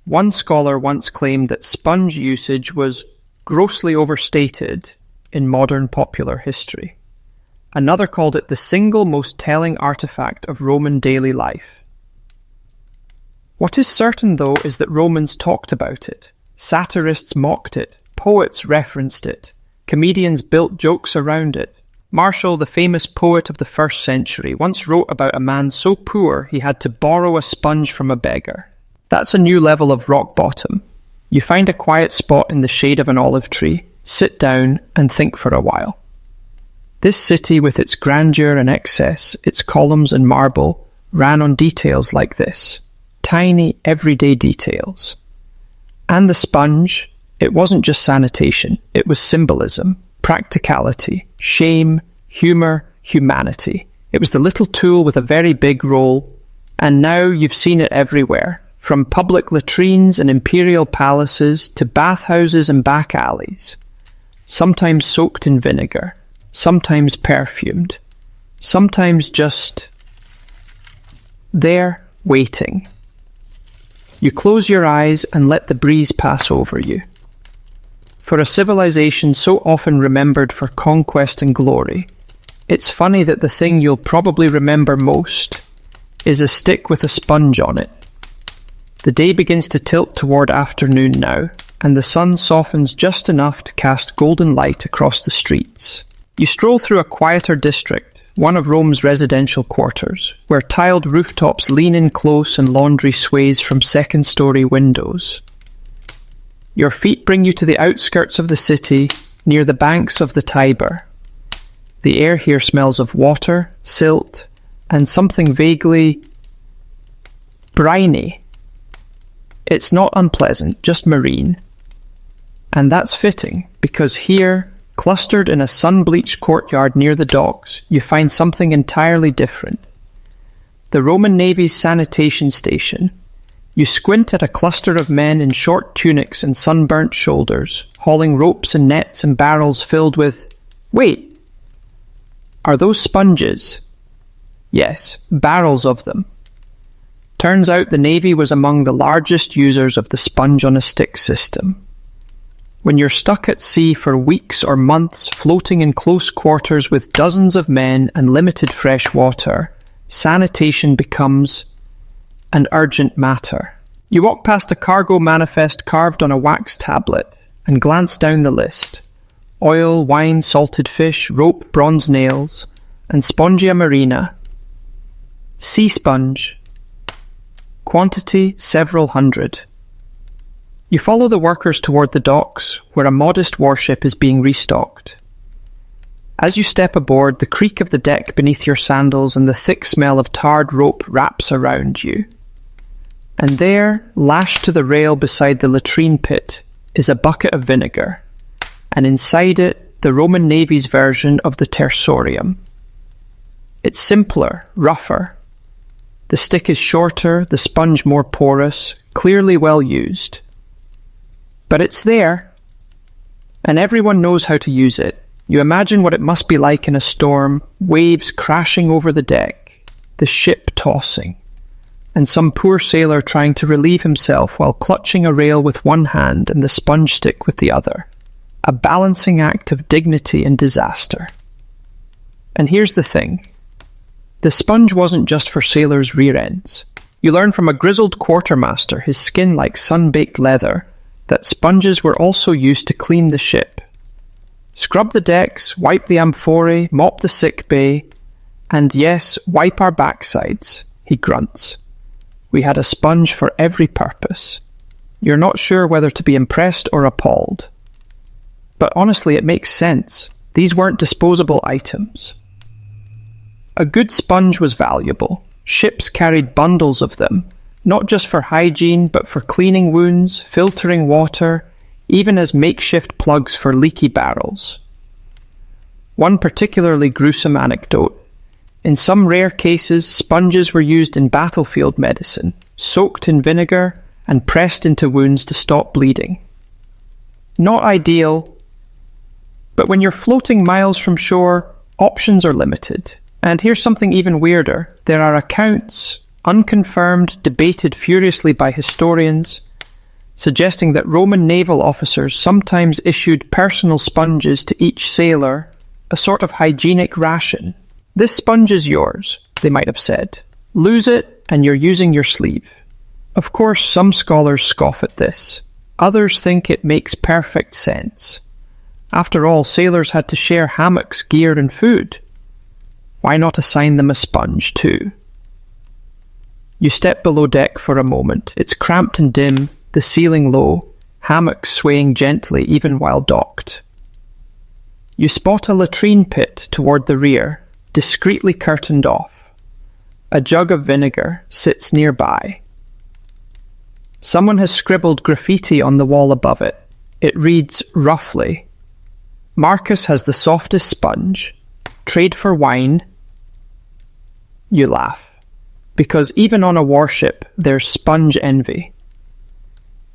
S1: One scholar once claimed that sponge usage was grossly overstated in modern popular history. Another called it the single most telling artifact of Roman daily life. What is certain, though, is that Romans talked about it. Satirists mocked it. Poets referenced it. Comedians built jokes around it. Martial, the famous poet of the 1st century, once wrote about a man so poor he had to borrow a sponge from a beggar. That's a new level of rock bottom. You find a quiet spot in the shade of an olive tree, sit down and think for a while. This city, with its grandeur and excess, its columns and marble, ran on details like this. Tiny, everyday details. And the sponge, it wasn't just sanitation, it was symbolism, practicality, shame, humour, humanity. It was the little tool with a very big role, and now you've seen it everywhere, from public latrines and imperial palaces to bathhouses and back alleys. Sometimes soaked in vinegar, sometimes perfumed, sometimes just there, waiting. You close your eyes and let the breeze pass over you. For a civilization so often remembered for conquest and glory, it's funny that the thing you'll probably remember most is a stick with a sponge on it. The day begins to tilt toward afternoon now, and the sun softens just enough to cast golden light across the streets. You stroll through a quieter district, one of Rome's residential quarters, where tiled rooftops lean in close and laundry sways from second-story windows. Your feet bring you to the outskirts of the city, near the banks of the Tiber. The air here smells of water, silt, and something vaguely briny. It's not unpleasant, just marine. And that's fitting, because here, clustered in a sun-bleached courtyard near the docks, you find something entirely different. The Roman Navy's sanitation station. You squint at a cluster of men in short tunics and sunburnt shoulders, hauling ropes and nets and barrels filled with... Wait! Are those sponges? Yes, barrels of them. Turns out the Navy was among the largest users of the sponge-on-a-stick system. When you're stuck at sea for weeks or months, floating in close quarters with dozens of men and limited fresh water, sanitation becomes an urgent matter. You walk past a cargo manifest carved on a wax tablet and glance down the list. Oil, wine, salted fish, rope, bronze nails, and spongia marina. Sea sponge. Quantity, several hundred. You follow the workers toward the docks, where a modest warship is being restocked. As you step aboard, the creak of the deck beneath your sandals and the thick smell of tarred rope wraps around you. And there, lashed to the rail beside the latrine pit, is a bucket of vinegar, and inside it, the Roman Navy's version of the tersorium. It's simpler, rougher. The stick is shorter, the sponge more porous, clearly well used. But it's there, and everyone knows how to use it. You imagine what it must be like in a storm, waves crashing over the deck, the ship tossing, and some poor sailor trying to relieve himself while clutching a rail with one hand and the sponge stick with the other. A balancing act of dignity and disaster. And here's the thing. The sponge wasn't just for sailors' rear ends. You learn from a grizzled quartermaster, his skin like sun-baked leather, that sponges were also used to clean the ship. Scrub the decks, wipe the amphorae, mop the sick bay, and yes, wipe our backsides, he grunts. We had a sponge for every purpose. You're not sure whether to be impressed or appalled. But honestly, it makes sense. These weren't disposable items. A good sponge was valuable. Ships carried bundles of them, not just for hygiene, but for cleaning wounds, filtering water, even as makeshift plugs for leaky barrels. One particularly gruesome anecdote. In some rare cases, sponges were used in battlefield medicine, soaked in vinegar and pressed into wounds to stop bleeding. Not ideal, but when you're floating miles from shore, options are limited. And here's something even weirder. There are accounts, unconfirmed, debated furiously by historians, suggesting that Roman naval officers sometimes issued personal sponges to each sailor, a sort of hygienic ration. "This sponge is yours," they might have said. "Lose it, and you're using your sleeve." Of course, some scholars scoff at this. Others think it makes perfect sense. After all, sailors had to share hammocks, gear, and food. Why not assign them a sponge too? You step below deck for a moment. It's cramped and dim, the ceiling low, hammocks swaying gently even while docked. You spot a latrine pit toward the rear, discreetly curtained off. A jug of vinegar sits nearby. Someone has scribbled graffiti on the wall above it. It reads roughly, "Marcus has the softest sponge. Trade for wine." You laugh, because even on a warship, there's sponge envy.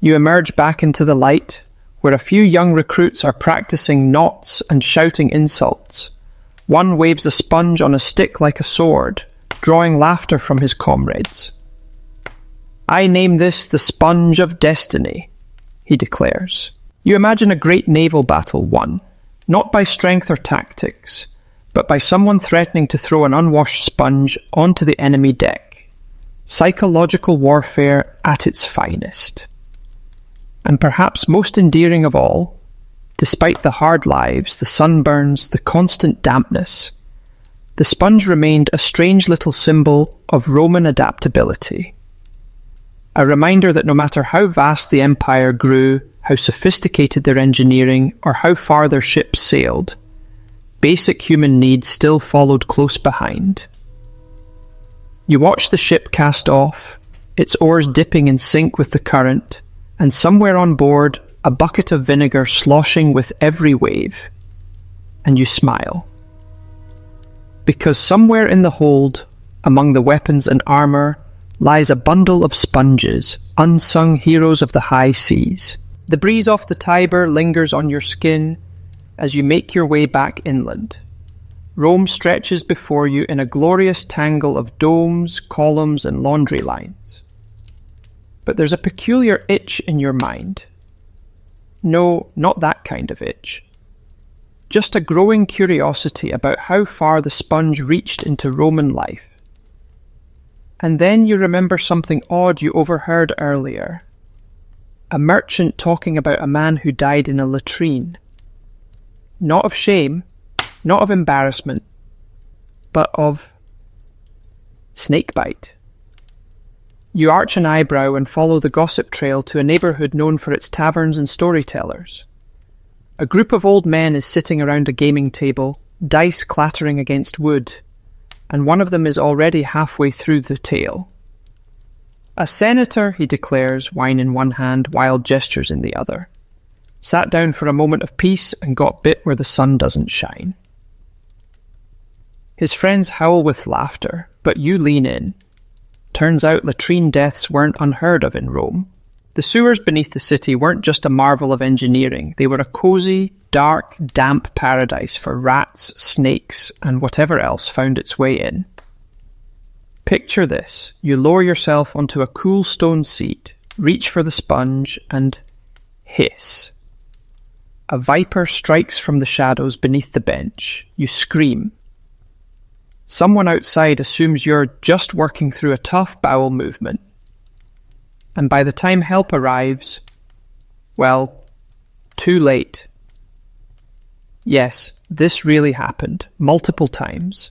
S1: You emerge back into the light, where a few young recruits are practicing knots and shouting insults. One waves a sponge on a stick like a sword, drawing laughter from his comrades. "I name this the Sponge of Destiny," he declares. You imagine a great naval battle won, not by strength or tactics, but by someone threatening to throw an unwashed sponge onto the enemy deck. Psychological warfare at its finest. And perhaps most endearing of all, despite the hard lives, the sunburns, the constant dampness, the sponge remained a strange little symbol of Roman adaptability. A reminder that no matter how vast the empire grew, how sophisticated their engineering, or how far their ships sailed, basic human needs still followed close behind. You watch the ship cast off, its oars dipping in sync with the current, and somewhere on board, a bucket of vinegar sloshing with every wave. And you smile. Because somewhere in the hold, among the weapons and armour, lies a bundle of sponges, unsung heroes of the high seas. The breeze off the Tiber lingers on your skin as you make your way back inland. Rome stretches before you in a glorious tangle of domes, columns, and laundry lines. But there's a peculiar itch in your mind. No, not that kind of itch. Just a growing curiosity about how far the sponge reached into Roman life. And then you remember something odd you overheard earlier. A merchant talking about a man who died in a latrine. Not of shame, not of embarrassment, but of snakebite. You arch an eyebrow and follow the gossip trail to a neighbourhood known for its taverns and storytellers. A group of old men is sitting around a gaming table, dice clattering against wood, and one of them is already halfway through the tale. "A senator," he declares, wine in one hand, wild gestures in the other. Sat down for a moment of peace and got bit where the sun doesn't shine. His friends howl with laughter, but you lean in. Turns out latrine deaths weren't unheard of in Rome. The sewers beneath the city weren't just a marvel of engineering. They were a cosy, dark, damp paradise for rats, snakes, and whatever else found its way in. Picture this. You lower yourself onto a cool stone seat, reach for the sponge, and hiss. A viper strikes from the shadows beneath the bench. You scream. Someone outside assumes you're just working through a tough bowel movement. And by the time help arrives, well, too late. Yes, this really happened, multiple times,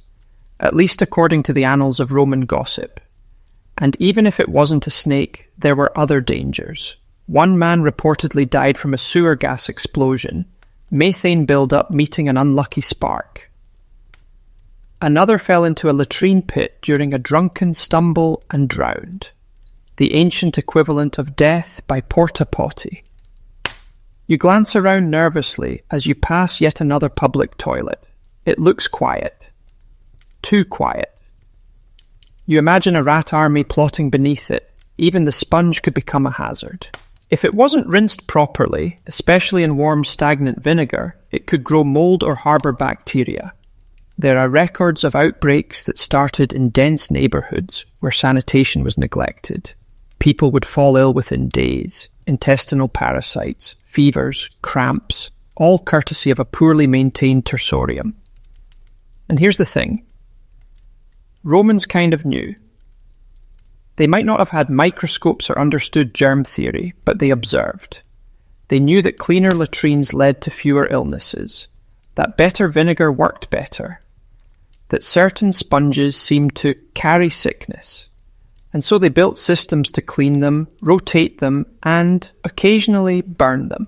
S1: at least according to the annals of Roman gossip. And even if it wasn't a snake, there were other dangers. One man reportedly died from a sewer gas explosion, methane buildup meeting an unlucky spark. Another fell into a latrine pit during a drunken stumble and drowned, the ancient equivalent of death by porta potty. You glance around nervously as you pass yet another public toilet. It looks quiet. Too quiet. You imagine a rat army plotting beneath it. Even the sponge could become a hazard. If it wasn't rinsed properly, especially in warm stagnant vinegar, it could grow mold or harbour bacteria. There are records of outbreaks that started in dense neighbourhoods where sanitation was neglected. People would fall ill within days. Intestinal parasites, fevers, cramps, all courtesy of a poorly maintained tersorium. And here's the thing. Romans kind of knew. They might not have had microscopes or understood germ theory, but they observed. They knew that cleaner latrines led to fewer illnesses, that better vinegar worked better, that certain sponges seemed to carry sickness, and so they built systems to clean them, rotate them, and occasionally burn them.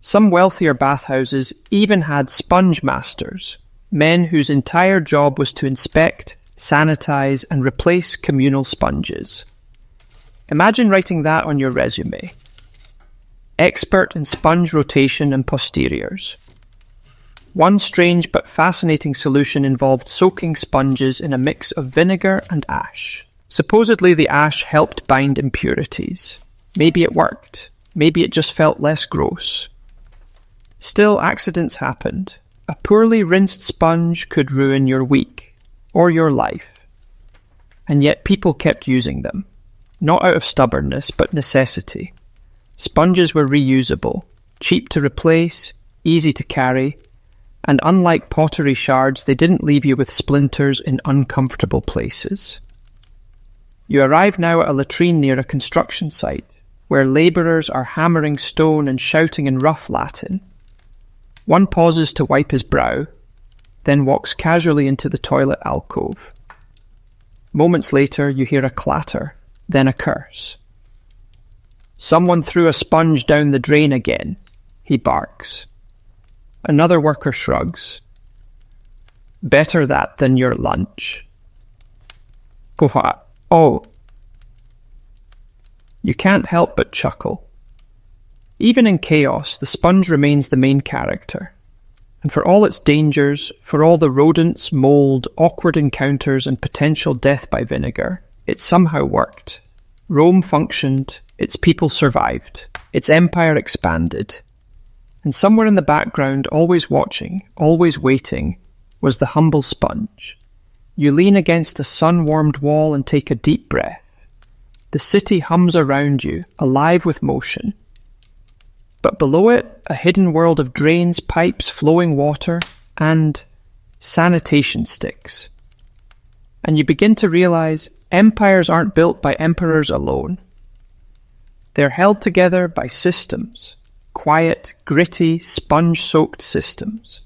S1: Some wealthier bathhouses even had sponge masters, men whose entire job was to inspect, sanitize, and replace communal sponges. Imagine writing that on your resume. Expert in sponge rotation and posteriors. One strange but fascinating solution involved soaking sponges in a mix of vinegar and ash. Supposedly the ash helped bind impurities. Maybe it worked. Maybe it just felt less gross. Still, accidents happened. A poorly rinsed sponge could ruin your week, or your life. And yet people kept using them. Not out of stubbornness, but necessity. Sponges were reusable, cheap to replace, easy to carry, and unlike pottery shards, they didn't leave you with splinters in uncomfortable places. You arrive now at a latrine near a construction site, where labourers are hammering stone and shouting in rough Latin. One pauses to wipe his brow, then walks casually into the toilet alcove. Moments later, you hear a clatter, then a curse. "Someone threw a sponge down the drain again," he barks. Another worker shrugs. "Better that than your lunch." Oh. You can't help but chuckle. Even in chaos, the sponge remains the main character. And for all its dangers, for all the rodents, mold, awkward encounters, and potential death by vinegar, it somehow worked. Rome functioned, its people survived, its empire expanded. And somewhere in the background, always watching, always waiting, was the humble sponge. You lean against a sun-warmed wall and take a deep breath. The city hums around you, alive with motion. But below it, a hidden world of drains, pipes, flowing water, and sanitation sticks. And you begin to realize empires aren't built by emperors alone. They're held together by systems, quiet, gritty, sponge-soaked systems.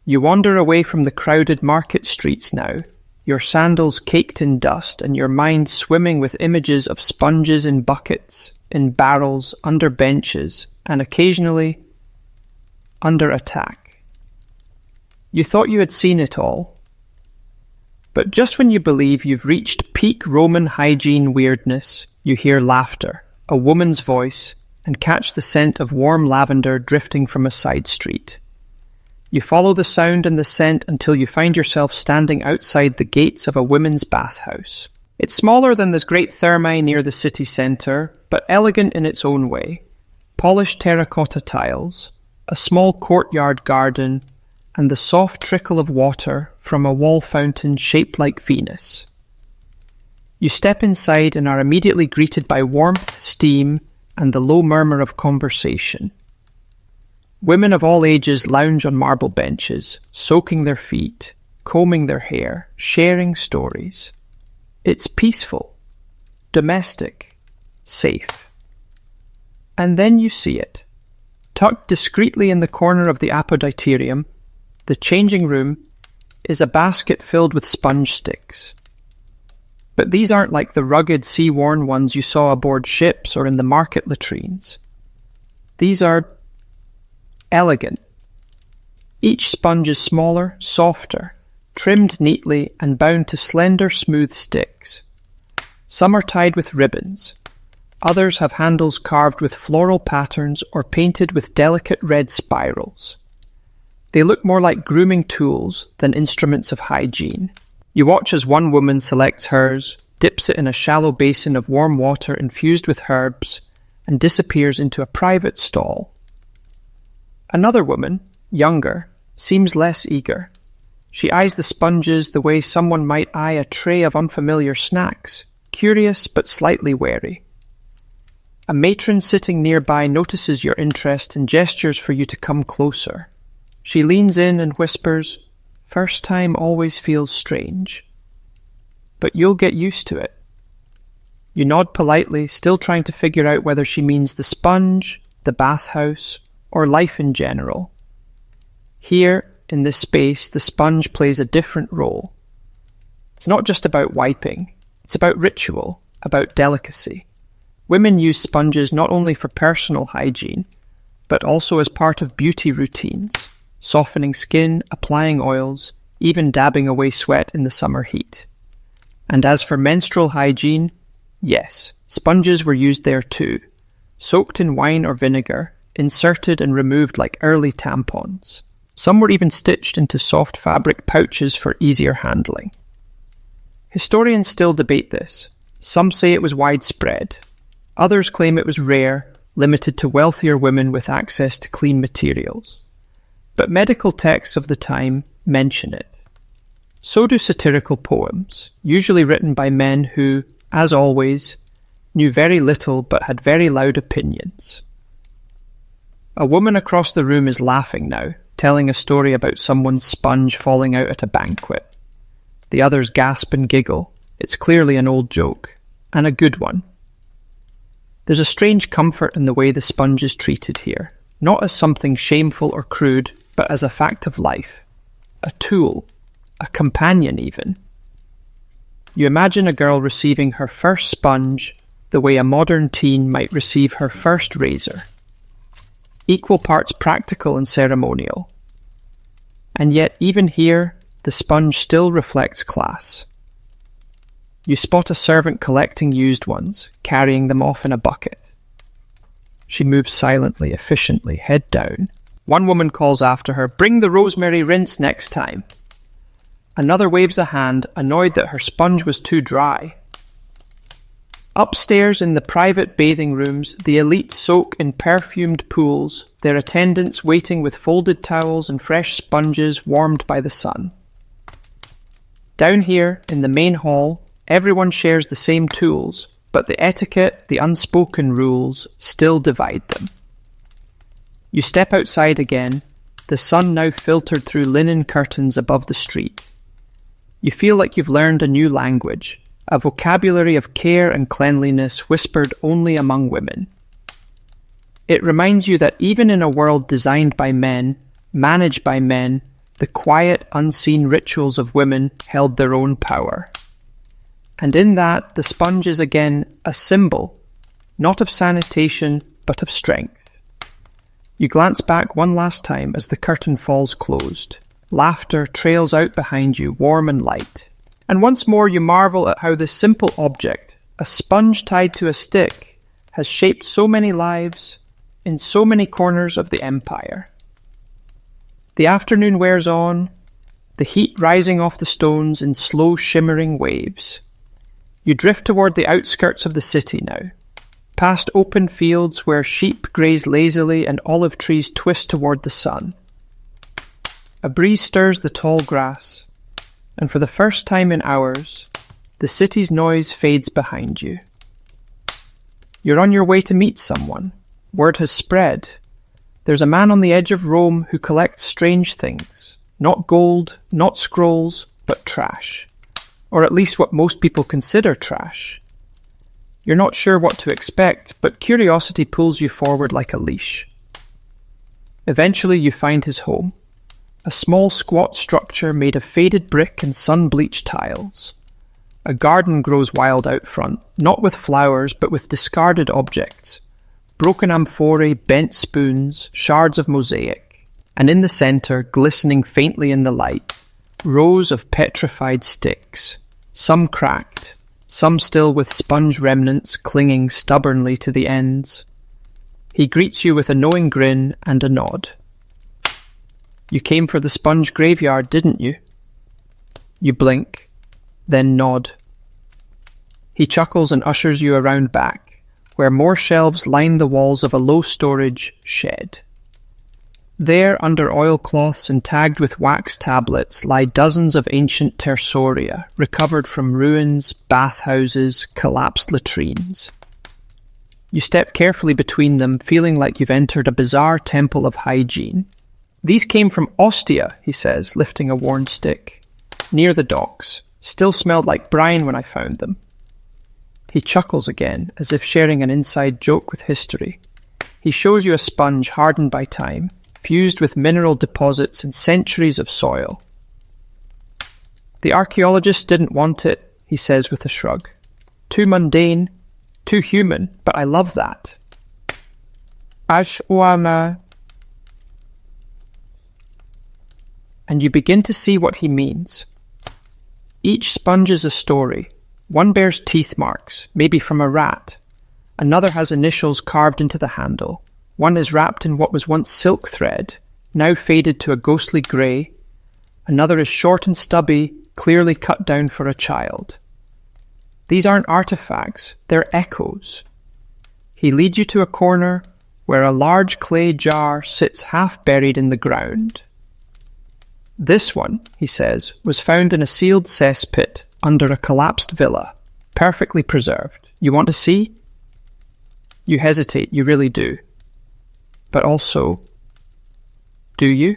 S1: You wander away from the crowded market streets now, your sandals caked in dust and your mind swimming with images of sponges in buckets, in barrels, under benches, and occasionally under attack. You thought you had seen it all. But just when you believe you've reached peak Roman hygiene weirdness, you hear laughter, a woman's voice, and catch the scent of warm lavender drifting from a side street. You follow the sound and the scent until you find yourself standing outside the gates of a women's bathhouse. It's smaller than this great thermae near the city centre, but elegant in its own way. Polished terracotta tiles, a small courtyard garden, and the soft trickle of water from a wall fountain shaped like Venus. You step inside and are immediately greeted by warmth, steam, and the low murmur of conversation. Women of all ages lounge on marble benches, soaking their feet, combing their hair, sharing stories. It's peaceful, domestic, safe. And then you see it. Tucked discreetly in the corner of the apoditerium, the changing room, is a basket filled with sponge sticks. But these aren't like the rugged, sea-worn ones you saw aboard ships or in the market latrines. These are elegant. Each sponge is smaller, softer, trimmed neatly and bound to slender, smooth sticks. Some are tied with ribbons. Others have handles carved with floral patterns or painted with delicate red spirals. They look more like grooming tools than instruments of hygiene. You watch as one woman selects hers, dips it in a shallow basin of warm water infused with herbs, and disappears into a private stall. Another woman, younger, seems less eager. She eyes the sponges the way someone might eye a tray of unfamiliar snacks, curious but slightly wary. A matron sitting nearby notices your interest and gestures for you to come closer. She leans in and whispers, "First time always feels strange. But you'll get used to it." You nod politely, still trying to figure out whether she means the sponge, the bathhouse, or life in general. Here, in this space, the sponge plays a different role. It's not just about wiping, it's about ritual, about delicacy. Women use sponges not only for personal hygiene, but also as part of beauty routines, softening skin, applying oils, even dabbing away sweat in the summer heat. And as for menstrual hygiene, yes, sponges were used there too, soaked in wine or vinegar, inserted and removed like early tampons. Some were even stitched into soft fabric pouches for easier handling. Historians still debate this. Some say it was widespread. Others claim it was rare, limited to wealthier women with access to clean materials. But medical texts of the time mention it. So do satirical poems, usually written by men who, as always, knew very little but had very loud opinions. A woman across the room is laughing now, telling a story about someone's sponge falling out at a banquet. The others gasp and giggle. It's clearly an old joke, and a good one. There's a strange comfort in the way the sponge is treated here, not as something shameful or crude, but as a fact of life. A tool, a companion even. You imagine a girl receiving her first sponge the way a modern teen might receive her first razor. Equal parts practical and ceremonial. And yet, even here, the sponge still reflects class. You spot a servant collecting used ones, carrying them off in a bucket. She moves silently, efficiently, head down. One woman calls after her, "Bring the rosemary rinse next time." Another waves a hand, annoyed that her sponge was too dry. Upstairs in the private bathing rooms, the elite soak in perfumed pools, their attendants waiting with folded towels and fresh sponges warmed by the sun. Down here, in the main hall, everyone shares the same tools, but the etiquette, the unspoken rules, still divide them. You step outside again, the sun now filtered through linen curtains above the street. You feel like you've learned a new language, a vocabulary of care and cleanliness whispered only among women. It reminds you that even in a world designed by men, managed by men, the quiet, unseen rituals of women held their own power. And in that, the sponge is again a symbol, not of sanitation, but of strength. You glance back one last time as the curtain falls closed. Laughter trails out behind you, warm and light. And once more you marvel at how this simple object, a sponge tied to a stick, has shaped so many lives in so many corners of the empire. The afternoon wears on, the heat rising off the stones in slow shimmering waves. You drift toward the outskirts of the city now, past open fields where sheep graze lazily and olive trees twist toward the sun. A breeze stirs the tall grass, and for the first time in hours, the city's noise fades behind you. You're on your way to meet someone. Word has spread. There's a man on the edge of Rome who collects strange things. Not gold, not scrolls, but trash. Or at least what most people consider trash. You're not sure what to expect, but curiosity pulls you forward like a leash. Eventually you find his home. A small squat structure made of faded brick and sun-bleached tiles. A garden grows wild out front, not with flowers but with discarded objects. broken amphorae, bent spoons, shards of mosaic, and in the centre, glistening faintly in the light, rows of petrified sticks, some cracked, some still with sponge remnants clinging stubbornly to the ends. He greets you with a knowing grin and a nod. You came for the sponge graveyard, didn't you? You blink, then nod. He chuckles and ushers you around back, where more shelves line the walls of a low-storage shed. There, under oilcloths and tagged with wax tablets, lie dozens of ancient tersoria, recovered from ruins, bathhouses, collapsed latrines. You step carefully between them, feeling like you've entered a bizarre temple of hygiene. These came from Ostia, he says, lifting a worn stick. Near the docks. Still smelled like brine when I found them. He chuckles again, as if sharing an inside joke with history. He shows you a sponge hardened by time, fused with mineral deposits and centuries of soil. The archaeologists didn't want it, he says with a shrug. Too mundane, too human, but I love that. Ash Oama. And you begin to see what he means. Each sponge is a story. One bears teeth marks, maybe from a rat. Another has initials carved into the handle. One is wrapped in what was once silk thread, now faded to a ghostly grey. Another is short and stubby, clearly cut down for a child. These aren't artifacts, they're echoes. He leads you to a corner where a large clay jar sits half buried in the ground. This one, he says, was found in a sealed cesspit under a collapsed villa, perfectly preserved. You want to see? You hesitate, you really do. But also, do you?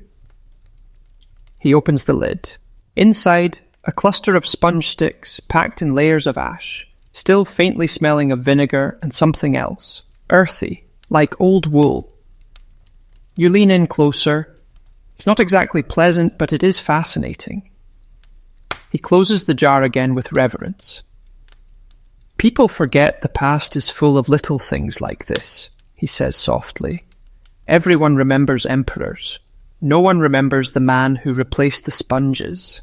S1: He opens the lid. Inside, a cluster of sponge sticks packed in layers of ash, still faintly smelling of vinegar and something else, earthy, like old wool. You lean in closer. It's not exactly pleasant, but it is fascinating. He closes the jar again with reverence. People forget the past is full of little things like this, he says softly. Everyone remembers emperors. No one remembers the man who replaced the sponges.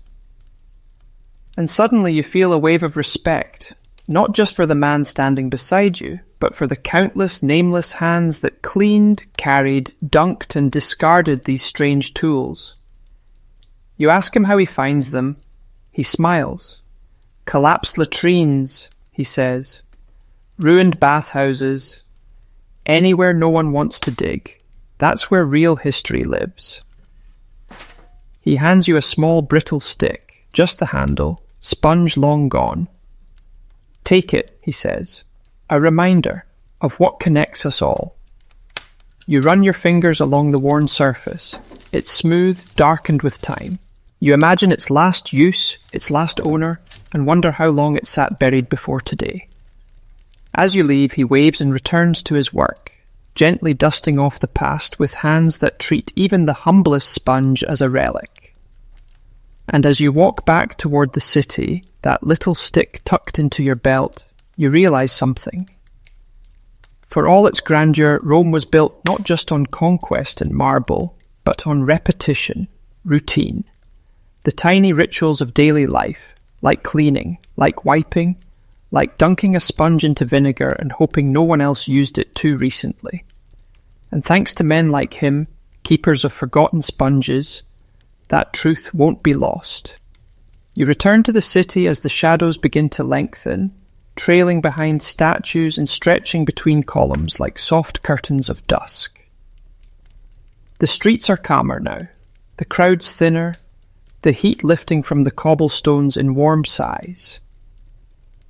S1: And suddenly you feel a wave of respect, not just for the man standing beside you, but for the countless nameless hands that cleaned, carried, dunked, and discarded these strange tools. You ask him how he finds them. He smiles. Collapsed latrines, he says. Ruined bathhouses. Anywhere no one wants to dig. That's where real history lives. He hands you a small brittle stick, just the handle, sponge long gone. Take it, he says. A reminder of what connects us all. You run your fingers along the worn surface. It's smooth, darkened with time. You imagine its last use, its last owner, and wonder how long it sat buried before today. As you leave, he waves and returns to his work, gently dusting off the past with hands that treat even the humblest sponge as a relic. And as you walk back toward the city, that little stick tucked into your belt, you realize something. For all its grandeur, Rome was built not just on conquest and marble, but on repetition, routine. The tiny rituals of daily life, like cleaning, like wiping, like dunking a sponge into vinegar and hoping no one else used it too recently. And thanks to men like him, keepers of forgotten sponges, that truth won't be lost. You return to the city as the shadows begin to lengthen, trailing behind statues and stretching between columns like soft curtains of dusk. The streets are calmer now, the crowds thinner, the heat lifting from the cobblestones in warm sighs.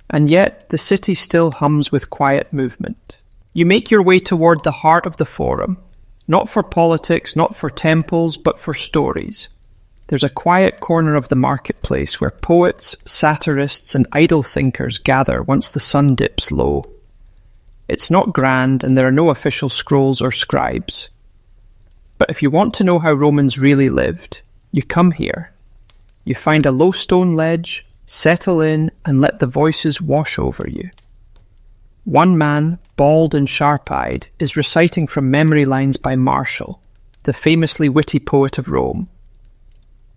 S1: And yet the city still hums with quiet movement. You make your way toward the heart of the forum, not for politics, not for temples, but for stories. There's a quiet corner of the marketplace where poets, satirists, and idle thinkers gather once the sun dips low. It's not grand, and there are no official scrolls or scribes. But if you want to know how Romans really lived, you come here. You find a low stone ledge, settle in, and let the voices wash over you. One man, bald and sharp-eyed, is reciting from memory lines by Martial, the famously witty poet of Rome.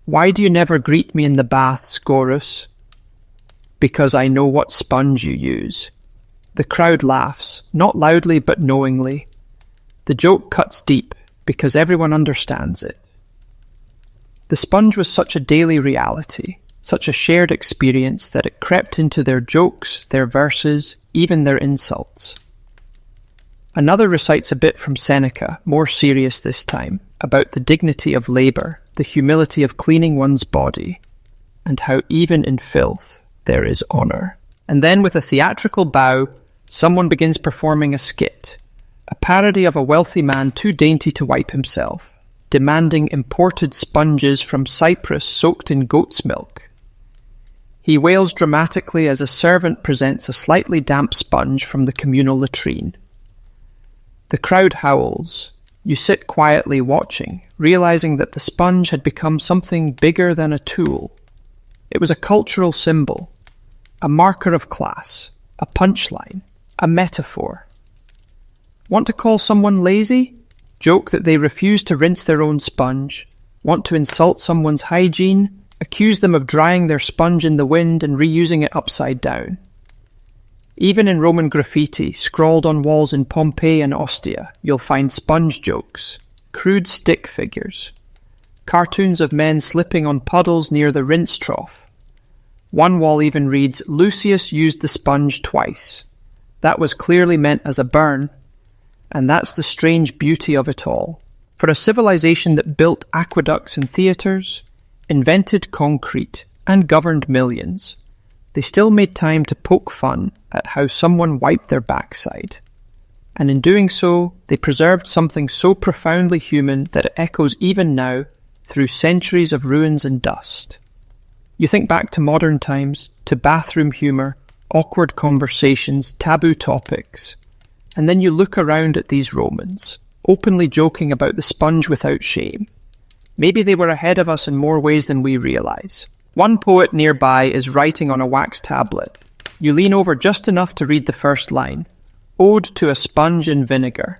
S1: "Why do you never greet me in the baths, Gorus? Because I know what sponge you use." The crowd laughs, not loudly but knowingly. The joke cuts deep, because everyone understands it. The sponge was such a daily reality, such a shared experience that it crept into their jokes, their verses, even their insults. Another recites a bit from Seneca, more serious this time, about the dignity of labour, the humility of cleaning one's body, and how even in filth there is honour. And then with a theatrical bow, someone begins performing a skit, a parody of a wealthy man too dainty to wipe himself, demanding imported sponges from Cyprus soaked in goat's milk. He wails dramatically as a servant presents a slightly damp sponge from the communal latrine. The crowd howls. You sit quietly watching, realizing that the sponge had become something bigger than a tool. It was a cultural symbol, a marker of class, a punchline, a metaphor. Want to call someone lazy? Joke that they refuse to rinse their own sponge. Want to insult someone's hygiene? Accuse them of drying their sponge in the wind and reusing it upside down. Even in Roman graffiti, scrawled on walls in Pompeii and Ostia, you'll find sponge jokes, crude stick figures, cartoons of men slipping on puddles near the rinse trough. One wall even reads, "Lucius used the sponge twice." That was clearly meant as a burn, and that's the strange beauty of it all. For a civilization that built aqueducts and theatres, invented concrete, and governed millions, they still made time to poke fun at how someone wiped their backside. And in doing so, they preserved something so profoundly human that it echoes even now through centuries of ruins and dust. You think back to modern times, to bathroom humour, awkward conversations, taboo topics, and then you look around at these Romans, openly joking about the sponge without shame. Maybe they were ahead of us in more ways than we realise. One poet nearby is writing on a wax tablet. You lean over just enough to read the first line. Ode to a sponge in vinegar.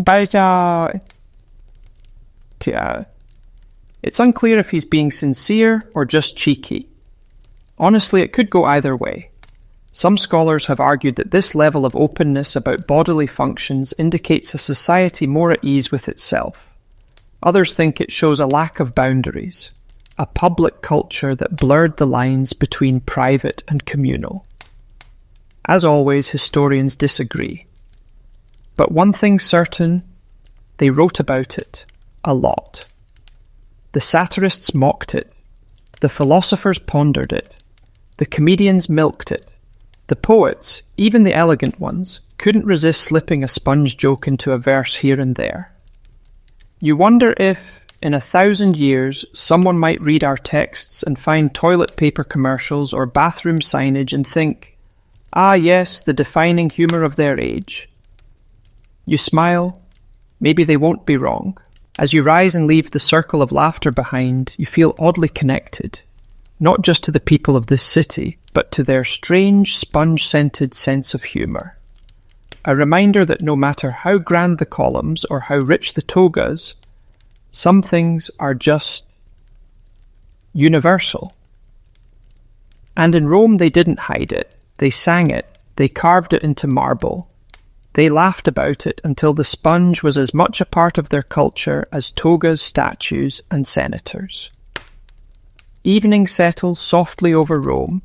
S1: It's unclear if he's being sincere or just cheeky. Honestly, it could go either way. Some scholars have argued that this level of openness about bodily functions indicates a society more at ease with itself. Others think it shows a lack of boundaries, a public culture that blurred the lines between private and communal. As always, historians disagree. But one thing's certain, they wrote about it a lot. The satirists mocked it, the philosophers pondered it, the comedians milked it. The poets, even the elegant ones, couldn't resist slipping a sponge joke into a verse here and there. You wonder if, in 1,000 years, someone might read our texts and find toilet paper commercials or bathroom signage and think, "Ah yes, the defining humour of their age." You smile. Maybe they won't be wrong. As you rise and leave the circle of laughter behind, you feel oddly connected, not just to the people of this city, but to their strange, sponge-scented sense of humour. A reminder that no matter how grand the columns or how rich the togas, some things are just universal. And in Rome they didn't hide it. They sang it. They carved it into marble. They laughed about it until the sponge was as much a part of their culture as togas, statues, and senators. Evening settles softly over Rome.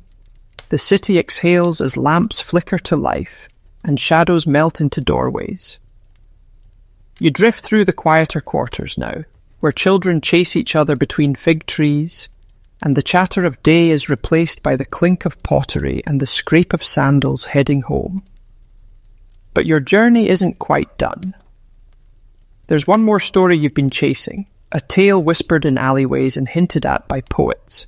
S1: The city exhales as lamps flicker to life and shadows melt into doorways. You drift through the quieter quarters now, where children chase each other between fig trees, and the chatter of day is replaced by the clink of pottery and the scrape of sandals heading home. But your journey isn't quite done. There's one more story you've been chasing, a tale whispered in alleyways and hinted at by poets.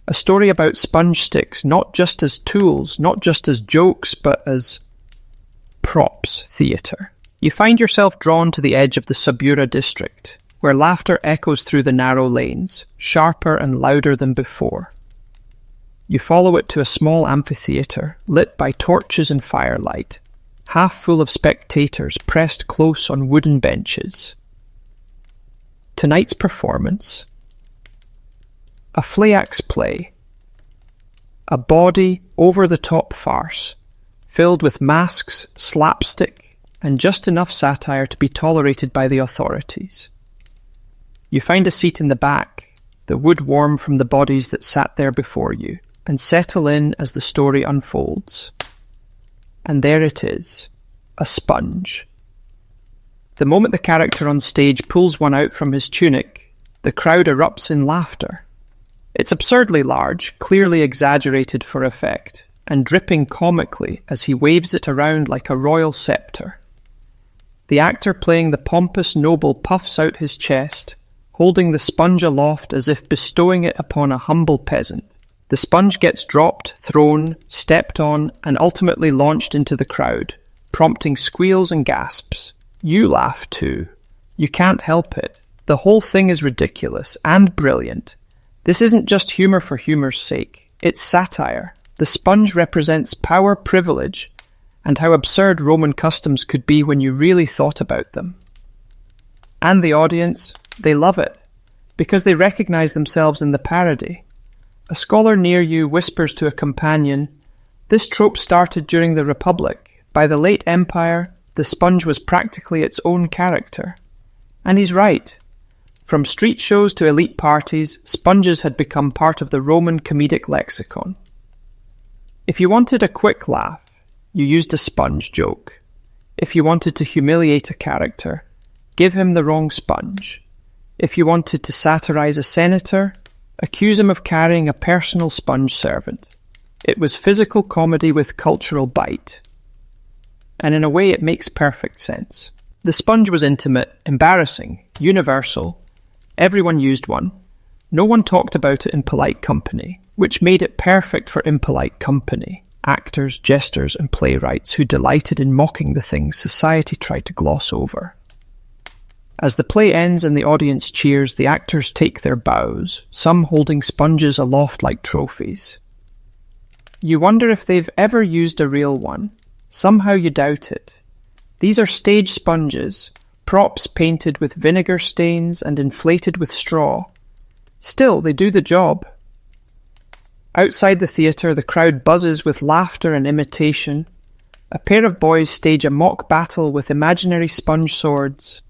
S1: A story about sponge sticks, not just as tools, not just as jokes, but as props theatre. You find yourself drawn to the edge of the Subura district, where laughter echoes through the narrow lanes, sharper and louder than before. You follow it to a small amphitheatre, lit by torches and firelight, half full of spectators pressed close on wooden benches. Tonight's performance: a Fleax play, a bawdy, over-the-top farce, filled with masks, slapstick, and just enough satire to be tolerated by the authorities. You find a seat in the back, the wood warm from the bodies that sat there before you, and settle in as the story unfolds. And there it is, a sponge. The moment the character on stage pulls one out from his tunic, the crowd erupts in laughter. It's absurdly large, clearly exaggerated for effect, and dripping comically as he waves it around like a royal scepter. The actor playing the pompous noble puffs out his chest, holding the sponge aloft as if bestowing it upon a humble peasant. The sponge gets dropped, thrown, stepped on, and ultimately launched into the crowd, prompting squeals and gasps. You laugh too. You can't help it. The whole thing is ridiculous and brilliant. This isn't just humour for humour's sake. It's satire. The sponge represents power, privilege, and how absurd Roman customs could be when you really thought about them. And the audience, they love it, because they recognise themselves in the parody. A scholar near you whispers to a companion, "This trope started during the Republic. By the late Empire, the sponge was practically its own character." And he's right. From street shows to elite parties, sponges had become part of the Roman comedic lexicon. If you wanted a quick laugh, you used a sponge joke. If you wanted to humiliate a character, give him the wrong sponge. If you wanted to satirize a senator, accuse him of carrying a personal sponge servant. It was physical comedy with cultural bite. And in a way it makes perfect sense. The sponge was intimate, embarrassing, universal. Everyone used one. No one talked about it in polite company, which made it perfect for impolite company. Actors, jesters, and playwrights who delighted in mocking the things society tried to gloss over. As the play ends and the audience cheers, the actors take their bows, some holding sponges aloft like trophies. You wonder if they've ever used a real one. Somehow you doubt it. These are stage sponges, props painted with vinegar stains and inflated with straw. Still, they do the job. Outside the theatre, the crowd buzzes with laughter and imitation. A pair of boys stage a mock battle with imaginary sponge swords.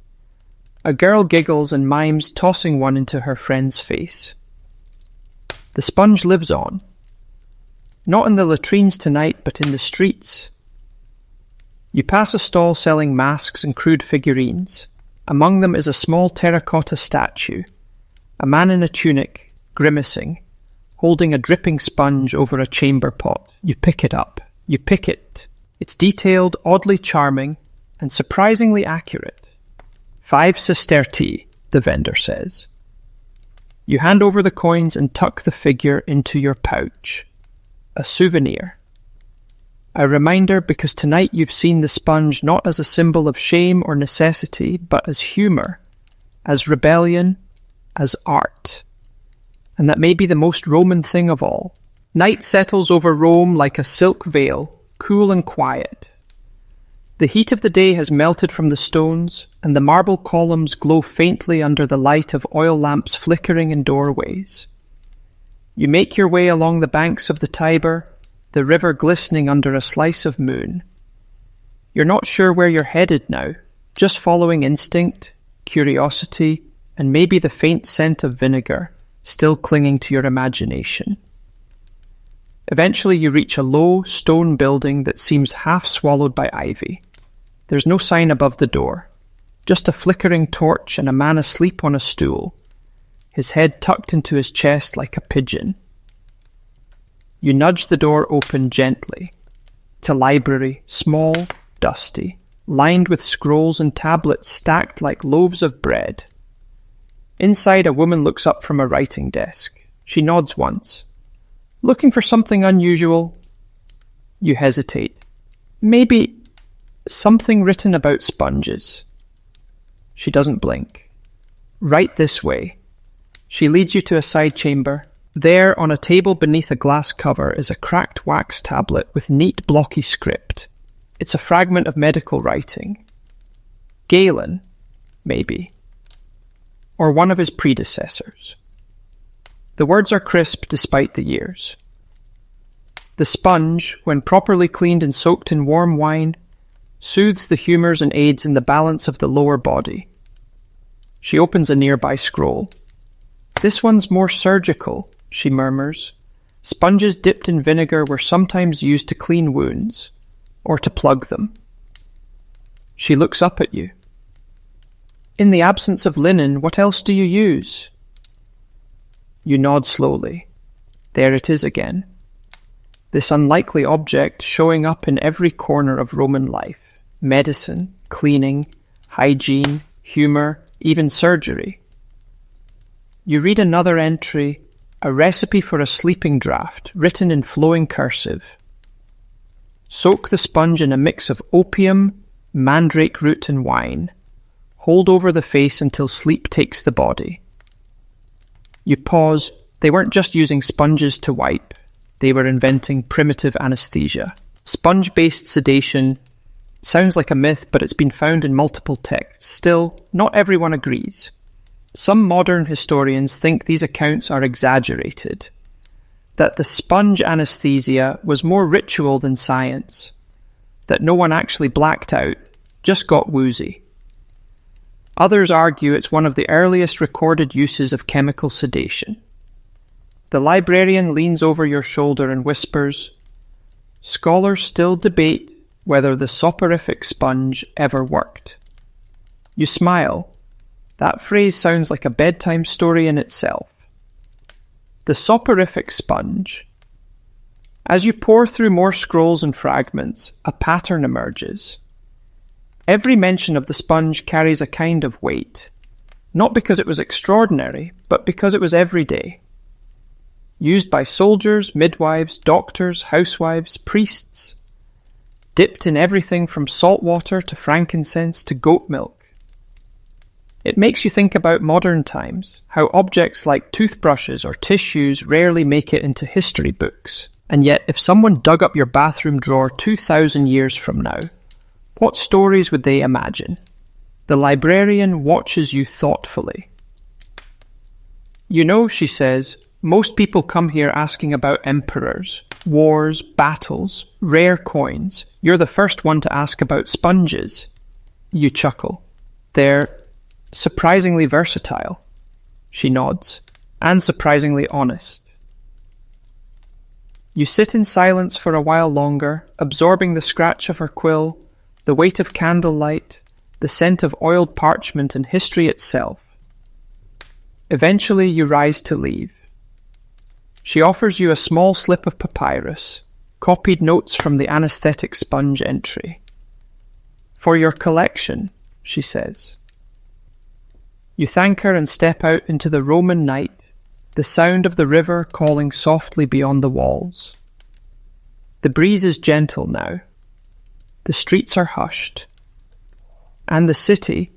S1: A girl giggles and mimes tossing one into her friend's face. The sponge lives on. Not in the latrines tonight, but in the streets. You pass a stall selling masks and crude figurines. Among them is a small terracotta statue. A man in a tunic, grimacing, holding a dripping sponge over a chamber pot. You pick it up. You pick it. It's detailed, oddly charming, and surprisingly accurate. 5 sestertii, the vendor says. You hand over the coins and tuck the figure into your pouch. A souvenir. A reminder because tonight you've seen the sponge not as a symbol of shame or necessity, but as humour, as rebellion, as art. And that may be the most Roman thing of all. Night settles over Rome like a silk veil, cool and quiet. The heat of the day has melted from the stones, and the marble columns glow faintly under the light of oil lamps flickering in doorways. You make your way along the banks of the Tiber, the river glistening under a slice of moon. You're not sure where you're headed now, just following instinct, curiosity, and maybe the faint scent of vinegar still clinging to your imagination. Eventually you reach a low, stone building that seems half swallowed by ivy. There's no sign above the door, just a flickering torch and a man asleep on a stool, his head tucked into his chest like a pigeon. You nudge the door open gently. It's a library, small, dusty, lined with scrolls and tablets stacked like loaves of bread. Inside, a woman looks up from a writing desk. She nods once. Looking for something unusual? You hesitate. Maybe something written about sponges. She doesn't blink. Right this way. She leads you to a side chamber, There, on a table beneath a glass cover, is a cracked wax tablet with neat blocky script. It's a fragment of medical writing. Galen, maybe. Or one of his predecessors. The words are crisp despite the years. The sponge, when properly cleaned and soaked in warm wine, soothes the humours and aids in the balance of the lower body. She opens a nearby scroll. This one's more surgical, she murmurs. Sponges dipped in vinegar were sometimes used to clean wounds, or to plug them. She looks up at you. In the absence of linen, what else do you use? You nod slowly. There it is again. This unlikely object showing up in every corner of Roman life. Medicine, cleaning, hygiene, humour, even surgery. You read another entry, a recipe for a sleeping draught, written in flowing cursive. Soak the sponge in a mix of opium, mandrake root and wine. Hold over the face until sleep takes the body. You pause. They weren't just using sponges to wipe. They were inventing primitive anesthesia. Sponge-based sedation sounds like a myth, but it's been found in multiple texts. Still, not everyone agrees. Some modern historians think these accounts are exaggerated, that the sponge anesthesia was more ritual than science, that no one actually blacked out, just got woozy. Others argue it's one of the earliest recorded uses of chemical sedation. The librarian leans over your shoulder and whispers, "Scholars still debate whether the soporific sponge ever worked." You smile. That phrase sounds like a bedtime story in itself. The soporific sponge. As you pore through more scrolls and fragments, a pattern emerges. Every mention of the sponge carries a kind of weight, not because it was extraordinary, but because it was everyday. Used by soldiers, midwives, doctors, housewives, priests. Dipped in everything from salt water to frankincense to goat milk. It makes you think about modern times, how objects like toothbrushes or tissues rarely make it into history books. And yet, if someone dug up your bathroom drawer 2,000 years from now, what stories would they imagine? The librarian watches you thoughtfully. You know, she says, most people come here asking about emperors, wars, battles, rare coins. You're the first one to ask about sponges. You chuckle. They're surprisingly versatile. She nods. And surprisingly honest. You sit in silence for a while longer, absorbing the scratch of her quill, the weight of candlelight, the scent of oiled parchment and history itself. Eventually you rise to leave. She offers you a small slip of papyrus, copied notes from the anesthetic sponge entry. "For your collection," she says. You thank her and step out into the Roman night, the sound of the river calling softly beyond the walls. The breeze is gentle now. The streets are hushed. And the city,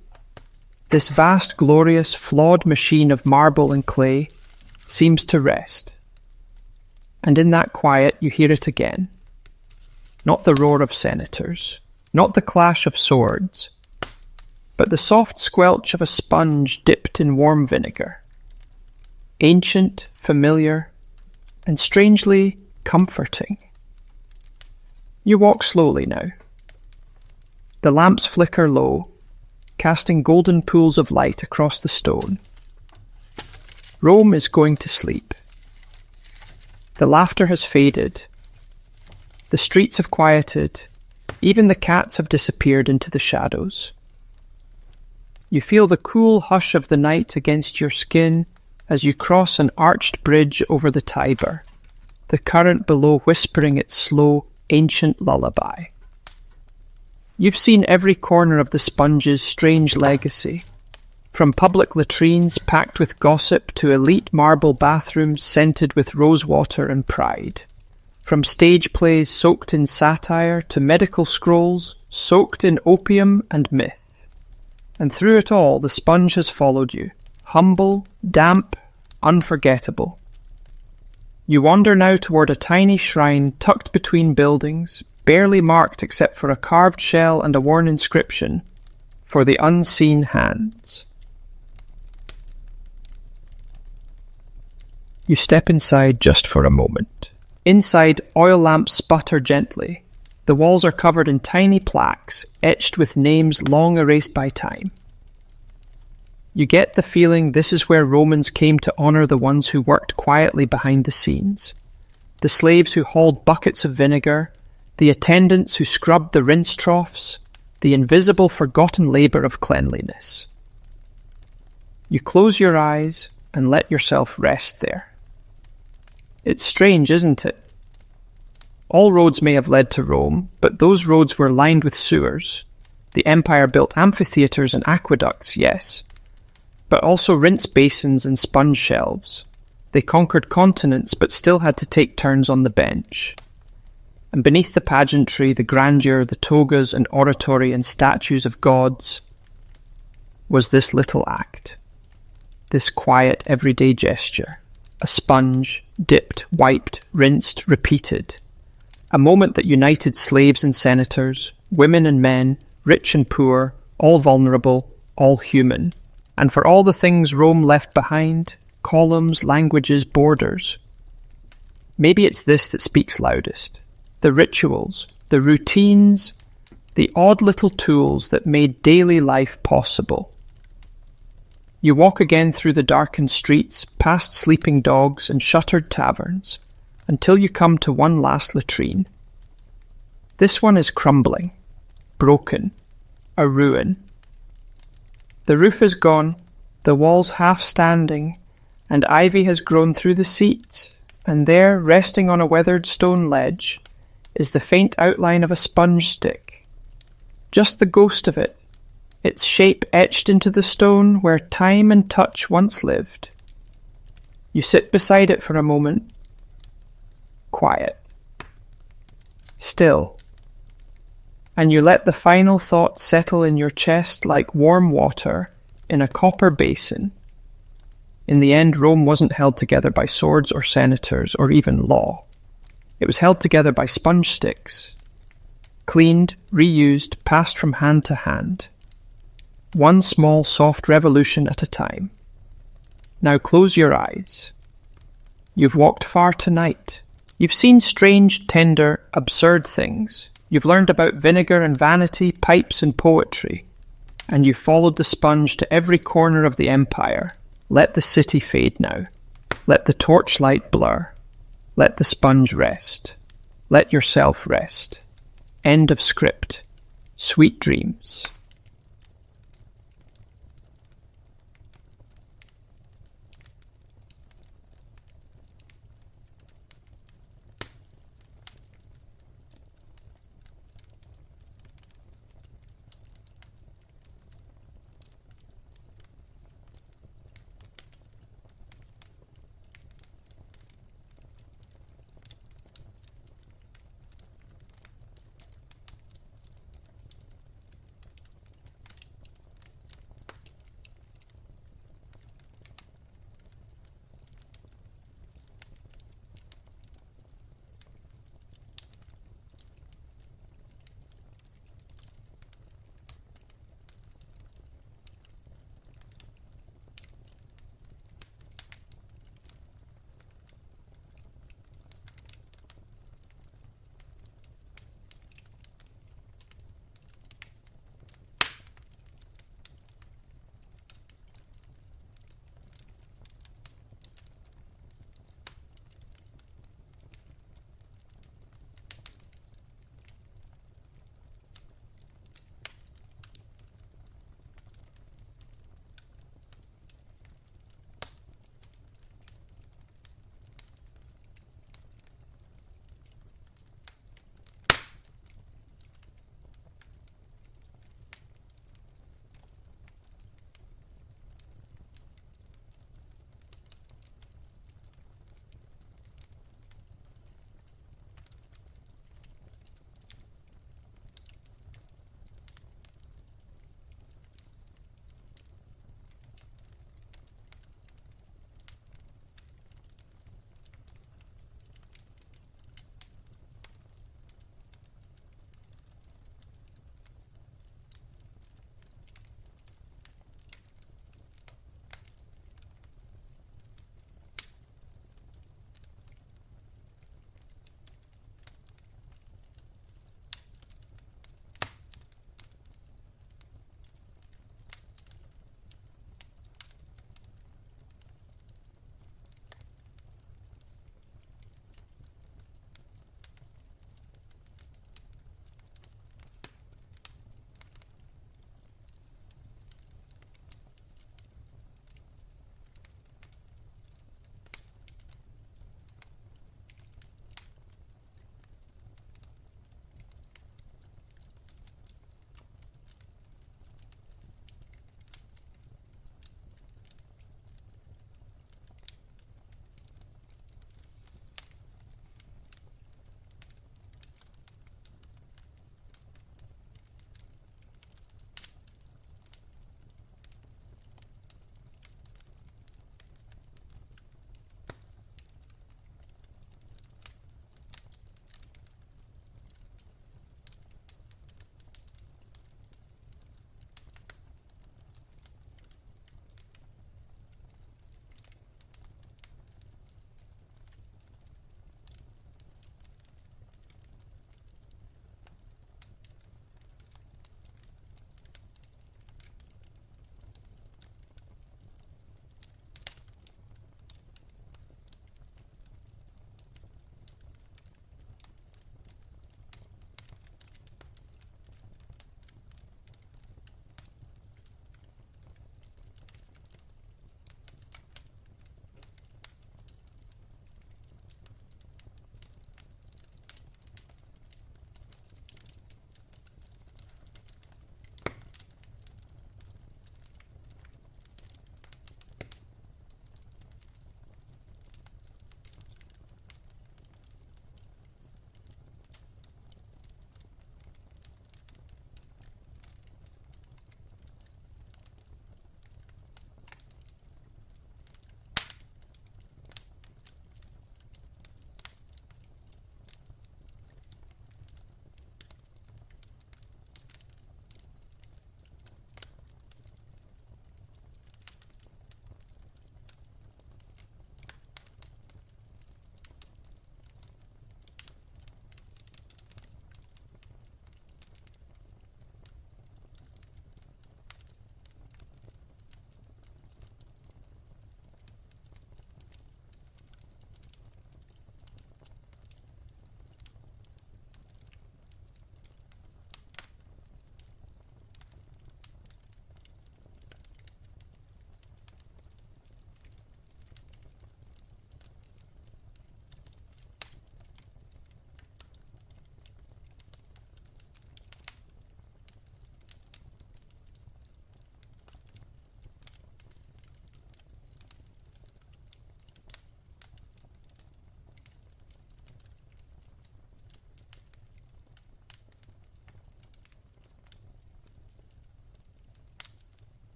S1: this vast, glorious, flawed machine of marble and clay, seems to rest. And in that quiet you hear it again. Not the roar of senators, not the clash of swords, but the soft squelch of a sponge dipped in warm vinegar. Ancient, familiar, and strangely comforting. You walk slowly now. The lamps flicker low, casting golden pools of light across the stone. Rome is going to sleep. The laughter has faded. The streets have quieted. Even the cats have disappeared into the shadows. You feel the cool hush of the night against your skin as you cross an arched bridge over the Tiber, the current below whispering its slow, ancient lullaby. You've seen every corner of the sponge's strange legacy, from public latrines packed with gossip to elite marble bathrooms scented with rosewater and pride, from stage plays soaked in satire to medical scrolls soaked in opium and myth. And through it all, the sponge has followed you, humble, damp, unforgettable. You wander now toward a tiny shrine tucked between buildings, barely marked except for a carved shell and a worn inscription, "For the unseen hands." You step inside just for a moment. Inside, oil lamps sputter gently. The walls are covered in tiny plaques, etched with names long erased by time. You get the feeling this is where Romans came to honor the ones who worked quietly behind the scenes. The slaves who hauled buckets of vinegar, the attendants who scrubbed the rinse troughs, the invisible forgotten labor of cleanliness. You close your eyes and let yourself rest there. It's strange, isn't it? All roads may have led to Rome, but those roads were lined with sewers. The empire built amphitheatres and aqueducts, yes, but also rinse basins and sponge shelves. They conquered continents, but still had to take turns on the bench. And beneath the pageantry, the grandeur, the togas and oratory and statues of gods, was this little act, this quiet, everyday gesture. A sponge, dipped, wiped, rinsed, repeated. A moment that united slaves and senators, women and men, rich and poor, all vulnerable, all human. And for all the things Rome left behind, columns, languages, borders. Maybe it's this that speaks loudest. The rituals, the routines, the odd little tools that made daily life possible. You walk again through the darkened streets, past sleeping dogs and shuttered taverns, until you come to one last latrine. This one is crumbling, broken, a ruin. The roof is gone, the walls half standing, and ivy has grown through the seats, and there, resting on a weathered stone ledge, is the faint outline of a sponge stick. Just the ghost of it, its shape etched into the stone where time and touch once lived. You sit beside it for a moment, quiet, still, and you let the final thought settle in your chest like warm water in a copper basin. In the end, Rome wasn't held together by swords or senators or even law. It was held together by sponge sticks, cleaned, reused, passed from hand to hand. One small, soft revolution at a time. Now close your eyes. You've walked far tonight. You've seen strange, tender, absurd things. You've learned about vinegar and vanity, pipes and poetry. And you've followed the sponge to every corner of the empire. Let the city fade now. Let the torchlight blur. Let the sponge rest. Let yourself rest. End of script. Sweet dreams.